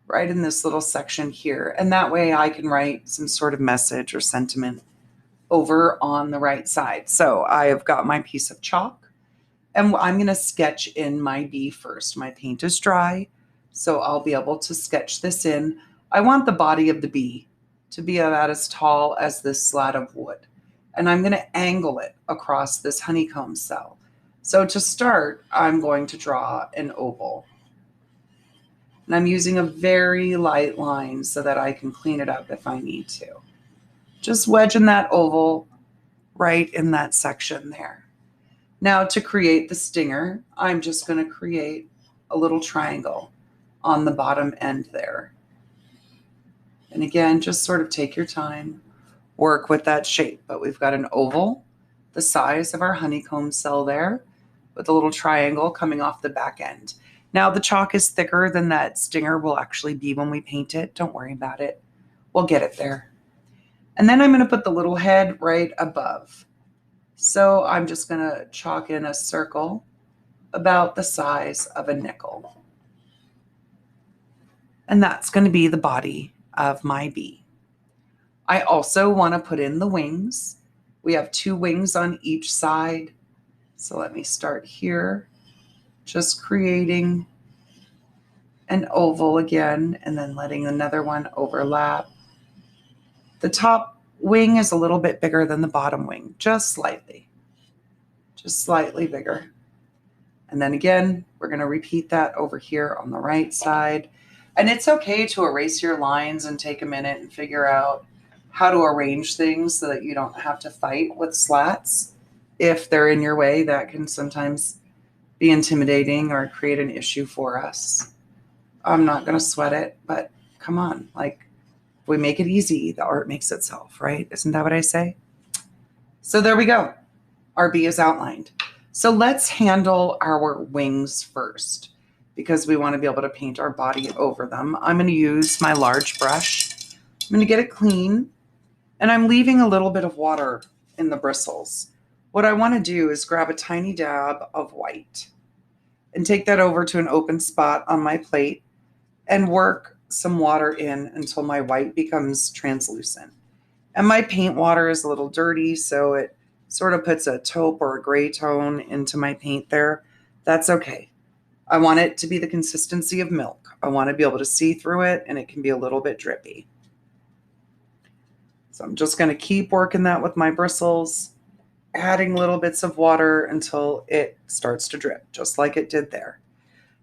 S1: right in this little section here. And that way I can write some sort of message or sentiment over on the right side. So I have got my piece of chalk, and I'm going to sketch in my bee first. My paint is dry, so I'll be able to sketch this in. I want the body of the bee to be about as tall as this slat of wood. And I'm going to angle it across this honeycomb cell. So to start, I'm going to draw an oval. And I'm using a very light line so that I can clean it up if I need to. Just wedging that oval right in that section there. Now to create the stinger, I'm just going to create a little triangle on the bottom end there. And again, just sort of take your time, work with that shape. But we've got an oval, the size of our honeycomb cell there, with a little triangle coming off the back end. Now the chalk is thicker than that stinger will actually be when we paint it. Don't worry about it. We'll get it there. And then I'm going to put the little head right above. So I'm just going to chalk in a circle about the size of a nickel. And that's going to be the body of my bee. I also want to put in the wings. We have 2 wings on each side. So let me start here, just creating an oval again, and then letting another one overlap. The top wing is a little bit bigger than the bottom wing, just slightly bigger. And then again, we're going to repeat that over here on the right side. And it's okay to erase your lines and take a minute and figure out how to arrange things so that you don't have to fight with slats. If they're in your way, that can sometimes be intimidating or create an issue for us. I'm not going to sweat it, but come on, like if we make it easy, the art makes itself, right? Isn't that what I say? So there we go. Our bee is outlined. So let's handle our wings first, because we want to be able to paint our body over them. I'm going to use my large brush. I'm going to get it clean, and I'm leaving a little bit of water in the bristles. What I want to do is grab a tiny dab of white and take that over to an open spot on my plate and work some water in until my white becomes translucent. And my paint water is a little dirty, so it sort of puts a taupe or a gray tone into my paint there. That's okay. I want it to be the consistency of milk. I want to be able to see through it, and it can be a little bit drippy. So I'm just going to keep working that with my bristles, adding little bits of water until it starts to drip, just like it did there.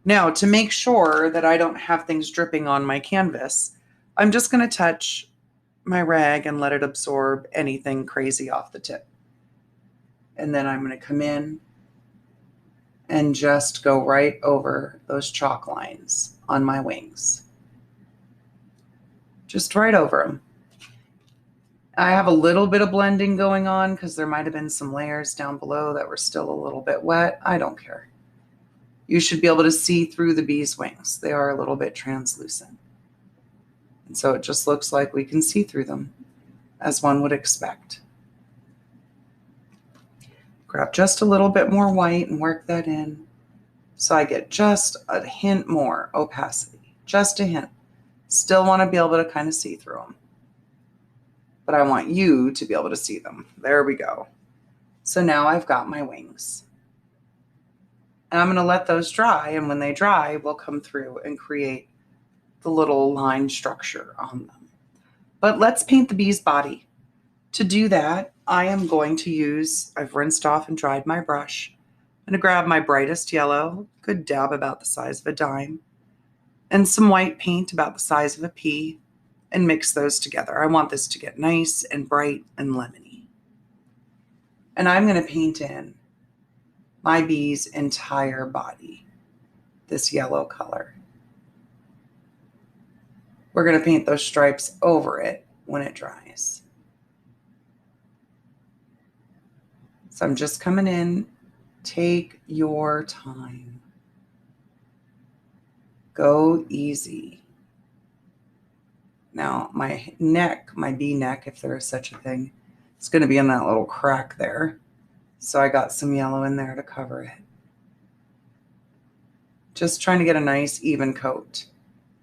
S1: Now, to make sure that I don't have things dripping on my canvas, I'm just going to touch my rag and let it absorb anything crazy off the tip. And then I'm going to come in and just go right over those chalk lines on my wings. Just right over them. I have a little bit of blending going on because there might have been some layers down below that were still a little bit wet. I don't care. You should be able to see through the bee's wings. They are a little bit translucent. And so it just looks like we can see through them, as one would expect. Grab just a little bit more white and work that in so I get just a hint more opacity, just a hint. Still want to be able to kind of see through them, but I want you to be able to see them. There we go. So now I've got my wings. And I'm going to let those dry, and when they dry, we'll come through and create the little line structure on them. But let's paint the bee's body. To do that, I am going to use, I've rinsed off and dried my brush. I'm going to grab my brightest yellow, good dab about the size of a dime, and some white paint about the size of a pea, and mix those together. I want this to get nice and bright and lemony. And I'm going to paint in my bee's entire body, this yellow color. We're going to paint those stripes over it when it dries. So I'm just coming in. Take your time. Go easy. Now my neck, my bee neck, if there is such a thing, it's going to be in that little crack there. So I got some yellow in there to cover it. Just trying to get a nice even coat.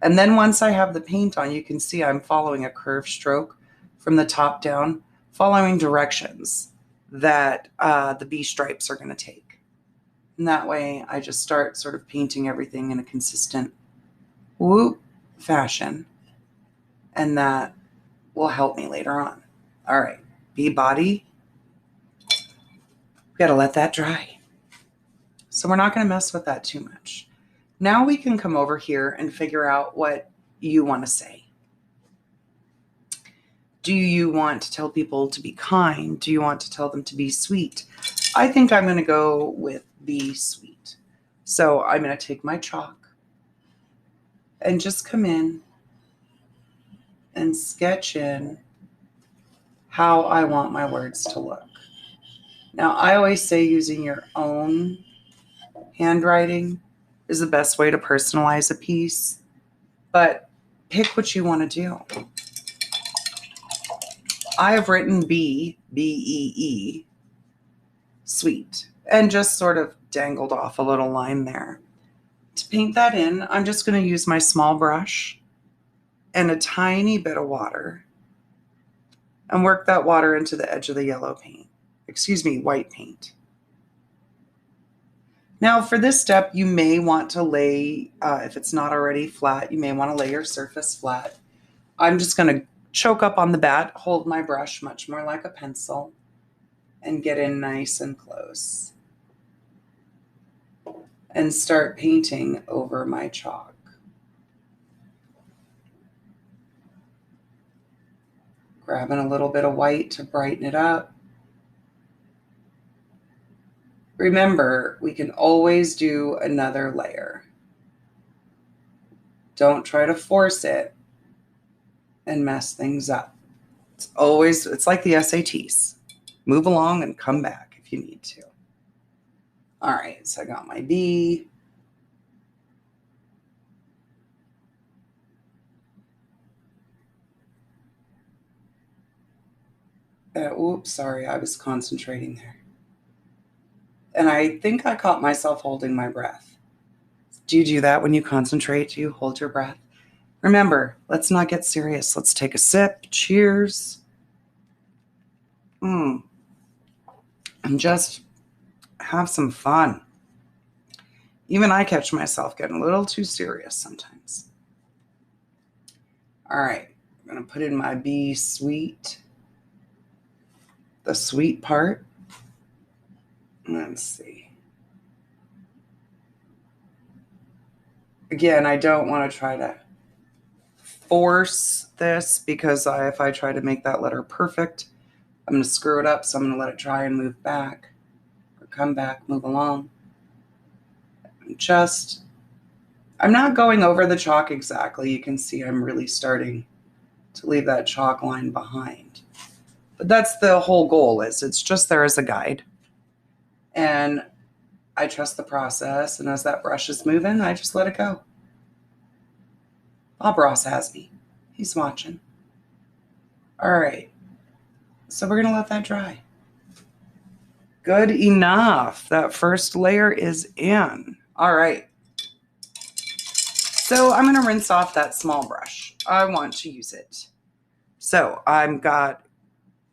S1: And then once I have the paint on, you can see I'm following a curved stroke from the top down, following directions that the bee stripes are going to take. And that way I just start sort of painting everything in a consistent whoop fashion. And that will help me later on. All right, bee body. We got to let that dry. So we're not going to mess with that too much. Now we can come over here and figure out what you want to say. Do you want to tell people to be kind? Do you want to tell them to be sweet? I think I'm going to go with be sweet. So I'm going to take my chalk and just come in and sketch in how I want my words to look. Now, I always say using your own handwriting is the best way to personalize a piece, but pick what you want to do. I have written B, B-E-E, sweet, and just sort of dangled off a little line there. To paint that in, I'm just going to use my small brush and a tiny bit of water and work that water into the edge of the yellow paint. White paint. Now for this step, you may want to lay, if it's not already flat, you may want to lay your surface flat. I'm just going to choke up on the bat, hold my brush much more like a pencil, and get in nice and close. And start painting over my chalk. Grabbing a little bit of white to brighten it up. Remember, we can always do another layer. Don't try to force it and mess things up. It's like the SATs. Move along and come back if you need to. All right, so I got my bee. Oops, sorry, I was concentrating there. And I think I caught myself holding my breath. Do you do that when you concentrate? Do you hold your breath? Remember, let's not get serious. Let's take a sip. Cheers. and just have some fun. Even I catch myself getting a little too serious sometimes. All right, I'm going to put in my bee sweet, the sweet part. Let's see. Again, I don't want to try to force this because if I try to make that letter perfect, I'm going to screw it up. So I'm going to let it dry and move back, or come back, move along. I'm not going over the chalk exactly. You can see I'm really starting to leave that chalk line behind. But that's the whole goal, is it's just there as a guide. And I trust the process. And as that brush is moving, I just let it go. Bob Ross has me. He's watching. All right. So we're going to let that dry. Good enough. That first layer is in. All right. So I'm going to rinse off that small brush. I want to use it. So I've got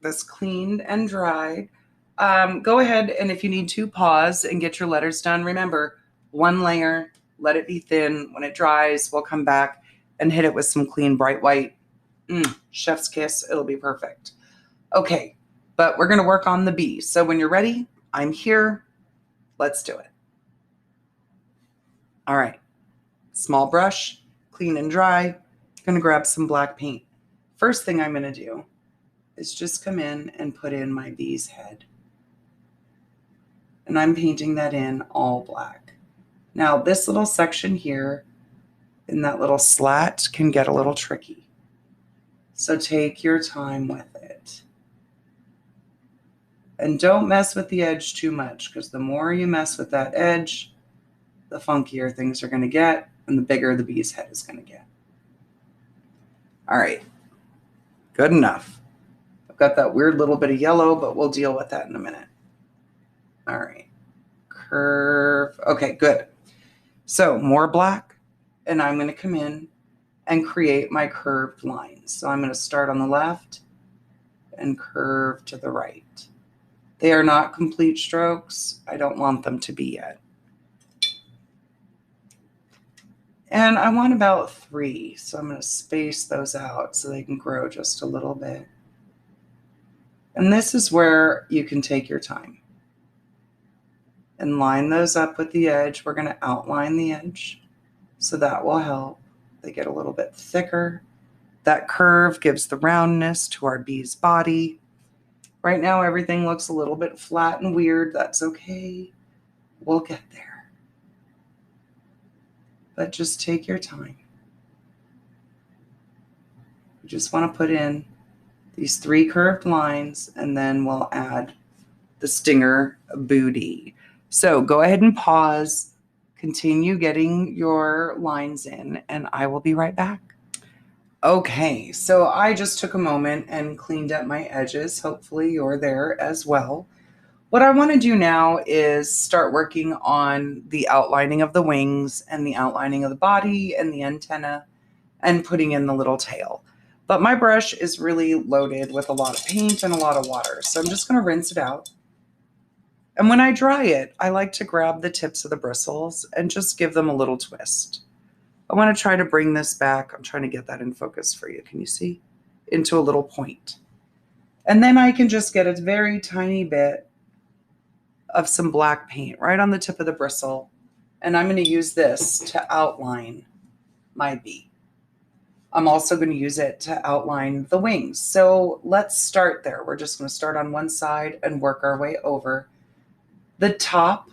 S1: this cleaned and dried. Go ahead, and if you need to, pause and get your letters done. Remember, one layer, let it be thin. When it dries, we'll come back and hit it with some clean, bright white. Chef's kiss. It'll be perfect. Okay, but we're going to work on the bee. So when you're ready, I'm here. Let's do it. All right. Small brush, clean and dry. Going to grab some black paint. First thing I'm going to do is just come in and put in my bee's head. And I'm painting that in all black. Now, this little section here in that little slat can get a little tricky. So take your time with it. And don't mess with the edge too much, because the more you mess with that edge, the funkier things are going to get, and the bigger the bee's head is going to get. All right. Good enough. I've got that weird little bit of yellow, but we'll deal with that in a minute. All right. Curve. Okay, good. So more black, and I'm going to come in and create my curved lines. So I'm going to start on the left and curve to the right. They are not complete strokes. I don't want them to be yet. And I want about 3, so I'm going to space those out so they can grow just a little bit. And this is where you can take your time and line those up with the edge. We're going to outline the edge, so that will help. They get a little bit thicker. That curve gives the roundness to our bee's body. Right now, everything looks a little bit flat and weird. That's okay. We'll get there. But just take your time. You just want to put in these 3 curved lines, and then we'll add the stinger booty. So go ahead and pause. Continue getting your lines in, and I will be right back. Okay, so I just took a moment and cleaned up my edges. Hopefully you're there as well. What I want to do now is start working on the outlining of the wings and the outlining of the body and the antenna and putting in the little tail. But my brush is really loaded with a lot of paint and a lot of water, so I'm just going to rinse it out. And when I dry it, I like to grab the tips of the bristles and just give them a little twist. I want to try to bring this back. I'm trying to get that in focus for you. Can you see? Into a little point. And then I can just get a very tiny bit of some black paint right on the tip of the bristle. And I'm going to use this to outline my bee. I'm also going to use it to outline the wings. So let's start there. We're just going to start on one side and work our way over. The top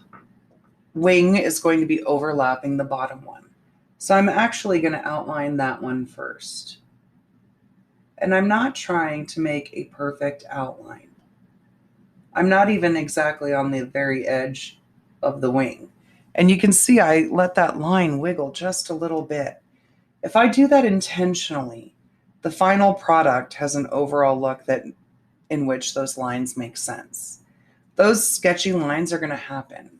S1: wing is going to be overlapping the bottom one. So I'm actually going to outline that one first. And I'm not trying to make a perfect outline. I'm not even exactly on the very edge of the wing. And you can see I let that line wiggle just a little bit. If I do that intentionally, the final product has an overall look in which those lines make sense. Those sketchy lines are going to happen.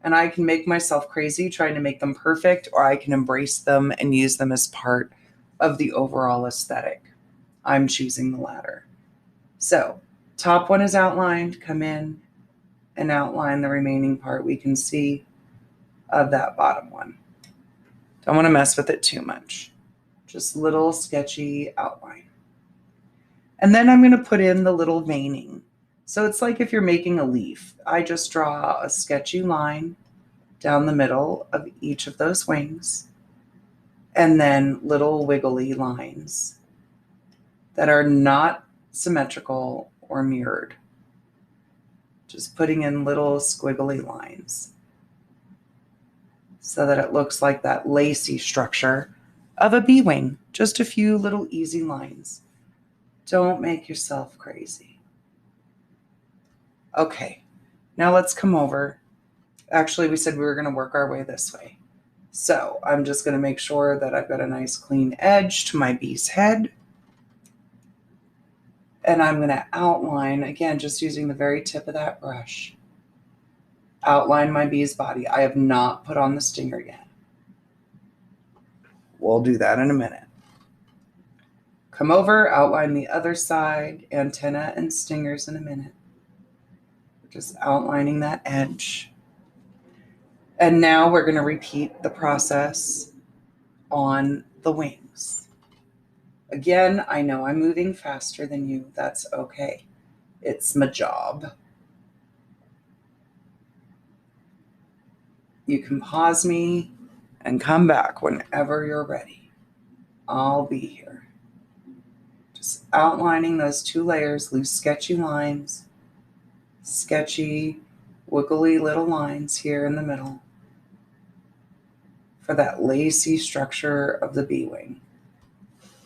S1: And I can make myself crazy trying to make them perfect, or I can embrace them and use them as part of the overall aesthetic. I'm choosing the latter. So, top one is outlined, come in, and outline the remaining part we can see of that bottom one. Don't want to mess with it too much. Just little sketchy outline. And then I'm going to put in the little veining. So it's like if you're making a leaf. I just draw a sketchy line down the middle of each of those wings, and then little wiggly lines that are not symmetrical or mirrored. Just putting in little squiggly lines so that it looks like that lacy structure of a bee wing. Just a few little easy lines. Don't make yourself crazy. Okay, now let's come over. Actually, we said we were going to work our way this way. So I'm just going to make sure that I've got a nice clean edge to my bee's head. And I'm going to outline, again, just using the very tip of that brush, outline my bee's body. I have not put on the stinger yet. We'll do that in a minute. Come over, outline the other side, antenna and stingers in a minute. Just outlining that edge. And now we're going to repeat the process on the wings. Again, I know I'm moving faster than you. That's okay. It's my job. You can pause me and come back whenever you're ready. I'll be here. Just outlining those two layers, loose sketchy lines, sketchy, wiggly little lines here in the middle for that lacy structure of the bee wing.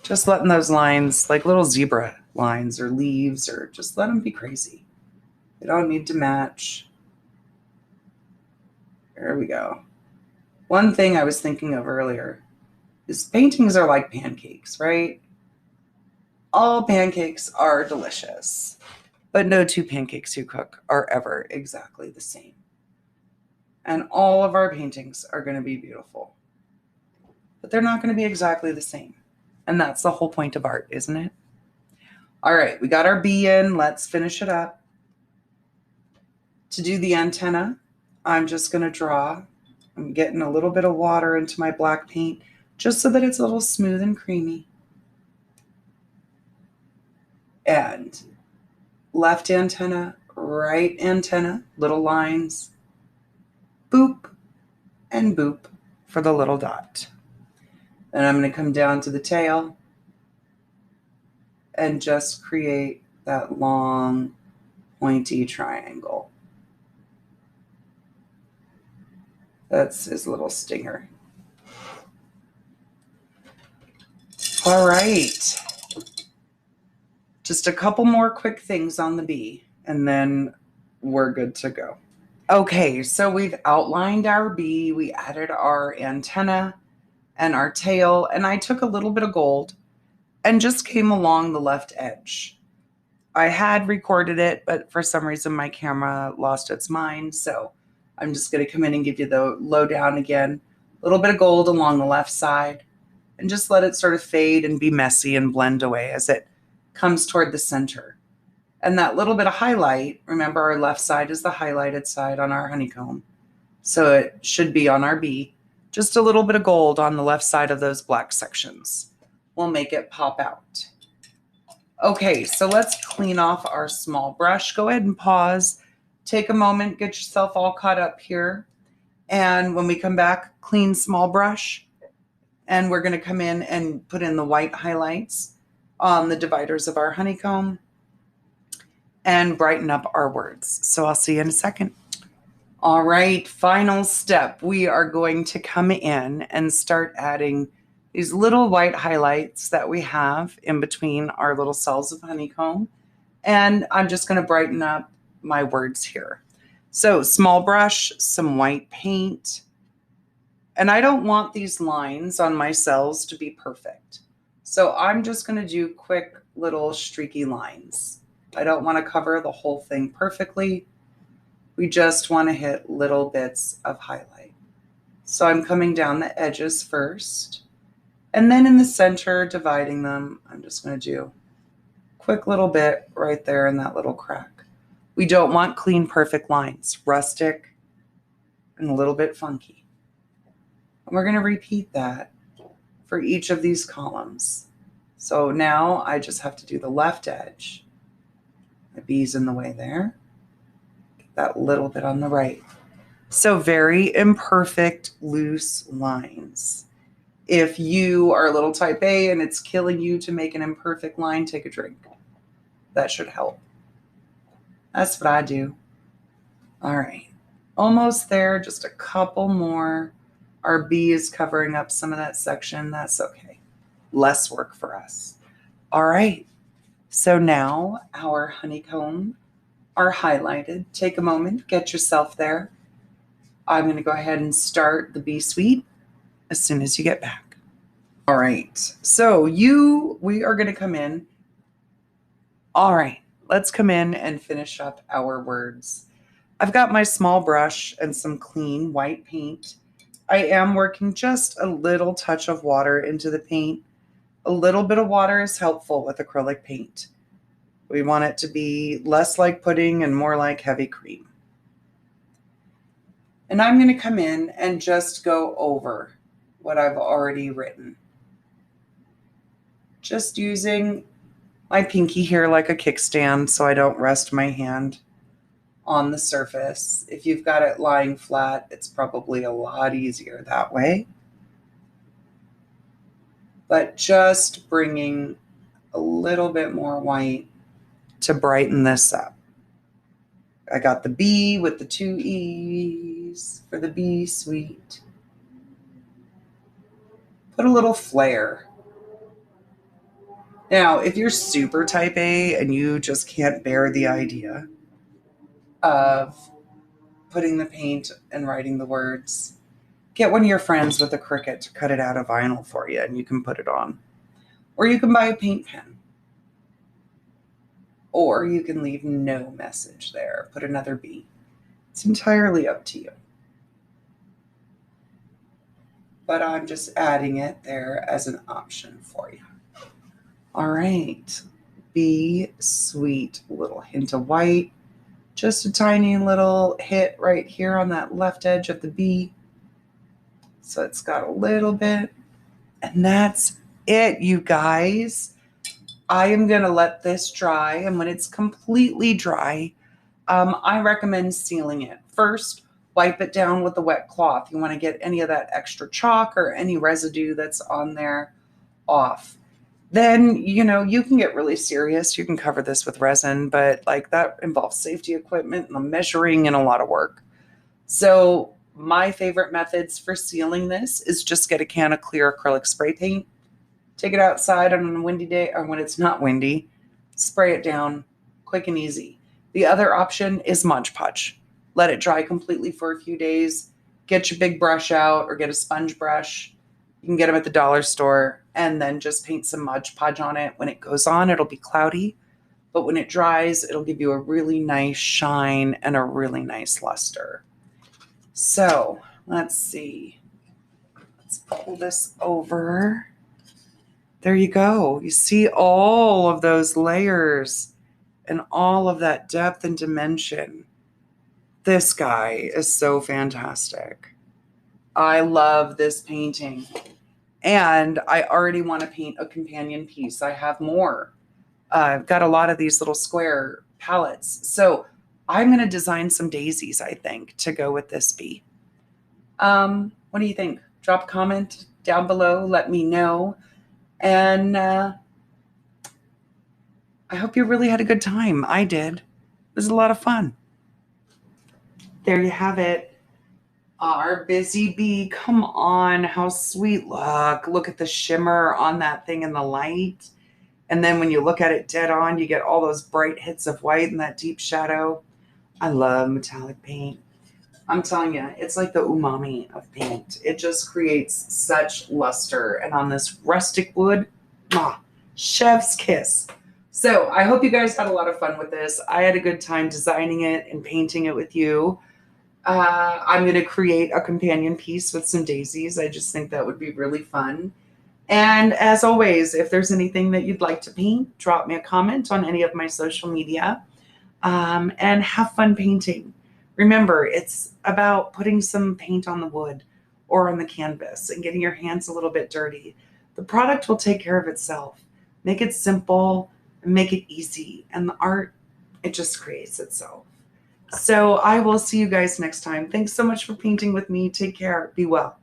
S1: Just letting those lines, like little zebra lines or leaves, or just let them be crazy. They don't need to match. There we go. One thing I was thinking of earlier is paintings are like pancakes, right? All pancakes are delicious, but no two pancakes you cook are ever exactly the same. And all of our paintings are going to be beautiful, but they're not going to be exactly the same. And that's the whole point of art, isn't it? All right, we got our bee in. Let's finish it up. To do the antenna, I'm just going to draw. I'm getting a little bit of water into my black paint just so that it's a little smooth and creamy. And left antenna, right antenna, little lines, boop and boop for the little dot. Then I'm going to come down to the tail and just create that long, pointy triangle. That's his little stinger. All right. Just a couple more quick things on the bee, and then we're good to go. Okay, so we've outlined our bee. We added our antenna and our tail, and I took a little bit of gold and just came along the left edge. I had recorded it, but for some reason my camera lost its mind, so I'm just going to come in and give you the lowdown again. A little bit of gold along the left side, and just let it sort of fade and be messy and blend away as it comes toward the center. And that little bit of highlight, remember our left side is the highlighted side on our honeycomb, so it should be on our bee. Just a little bit of gold on the left side of those black sections will make it pop out. Okay, so let's clean off our small brush. Go ahead and pause. Take a moment, get yourself all caught up here. And when we come back, clean small brush. And we're going to come in and put in the white highlights on the dividers of our honeycomb and brighten up our words. So I'll see you in a second. All right, final step. We are going to come in and start adding these little white highlights that we have in between our little cells of honeycomb. And I'm just going to brighten up my words here. So small brush, some white paint. And I don't want these lines on my cells to be perfect. So I'm just going to do quick little streaky lines. I don't want to cover the whole thing perfectly. We just want to hit little bits of highlight. So I'm coming down the edges first. And then in the center, dividing them, I'm just going to do a quick little bit right there in that little crack. We don't want clean, perfect lines. Rustic and a little bit funky. And we're going to repeat that for each of these columns. So now I just have to do the left edge. The B's in the way there. Get that little bit on the right. So very imperfect, loose lines. If you are a little type A and it's killing you to make an imperfect line, take a drink. That should help. That's what I do. All right. Almost there. Just a couple more. Our B is covering up some of that section. That's okay. Less work for us. All right. So now our honeycomb are highlighted. Take a moment. Get yourself there. I'm going to go ahead and start the B suite as soon as you get back. All right. So we are going to come in. All right. Let's come in and finish up our words. I've got my small brush and some clean white paint. I am working just a little touch of water into the paint. A little bit of water is helpful with acrylic paint. We want it to be less like pudding and more like heavy cream. And I'm going to come in and just go over what I've already written. Just using my pinky here like a kickstand so I don't rest my hand on the surface. If you've got it lying flat, it's probably a lot easier that way. But just bringing a little bit more white to brighten this up. I got the B with the 2 E's for the B suite. Put a little flair. Now, if you're super type A and you just can't bear the idea of putting the paint and writing the words, get one of your friends with a Cricut to cut it out of vinyl for you and you can put it on. Or you can buy a paint pen. Or you can leave no message there. Put another B. It's entirely up to you. But I'm just adding it there as an option for you. All right. B sweet. A little hint of white. Just a tiny little hit right here on that left edge of the B. So it's got a little bit. And that's it, you guys. I am going to let this dry. And when it's completely dry, I recommend sealing it. First, wipe it down with a wet cloth. You want to get any of that extra chalk or any residue that's on there off. Then, you can get really serious. You can cover this with resin, but like that involves safety equipment and the measuring and a lot of work. So my favorite methods for sealing this is just get a can of clear acrylic spray paint, take it outside on a windy day or when it's not windy, spray it down, quick and easy. The other option is Mod Podge. Let it dry completely for a few days. Get your big brush out or get a sponge brush. You can get them at the dollar store and then just paint some Mod Podge on it. When it goes on, it'll be cloudy, but when it dries, it'll give you a really nice shine and a really nice luster. So let's see. Let's pull this over. There you go. You see all of those layers and all of that depth and dimension. This guy is so fantastic. I love this painting. And I already want to paint a companion piece. I have more. I've got a lot of these little square palettes. So I'm going to design some daisies, I think, to go with this bee. What do you think? Drop a comment down below. Let me know. And I hope you really had a good time. I did. It was a lot of fun. There you have it. Our busy bee. Come on. How sweet. Look at the shimmer on that thing in the light. And then when you look at it dead on, you get all those bright hits of white and that deep shadow. I love metallic paint. I'm telling you, it's like the umami of paint. It just creates such luster. And on this rustic wood, chef's kiss. So I hope you guys had a lot of fun with this. I had a good time designing it and painting it with you. I'm going to create a companion piece with some daisies. I just think that would be really fun. And as always, if there's anything that you'd like to paint, drop me a comment on any of my social media. and have fun painting. Remember, it's about putting some paint on the wood or on the canvas and getting your hands a little bit dirty. The product will take care of itself. Make it simple and make it easy. And the art, it just creates itself. So I will see you guys next time. Thanks so much for painting with me. Take care. Be well.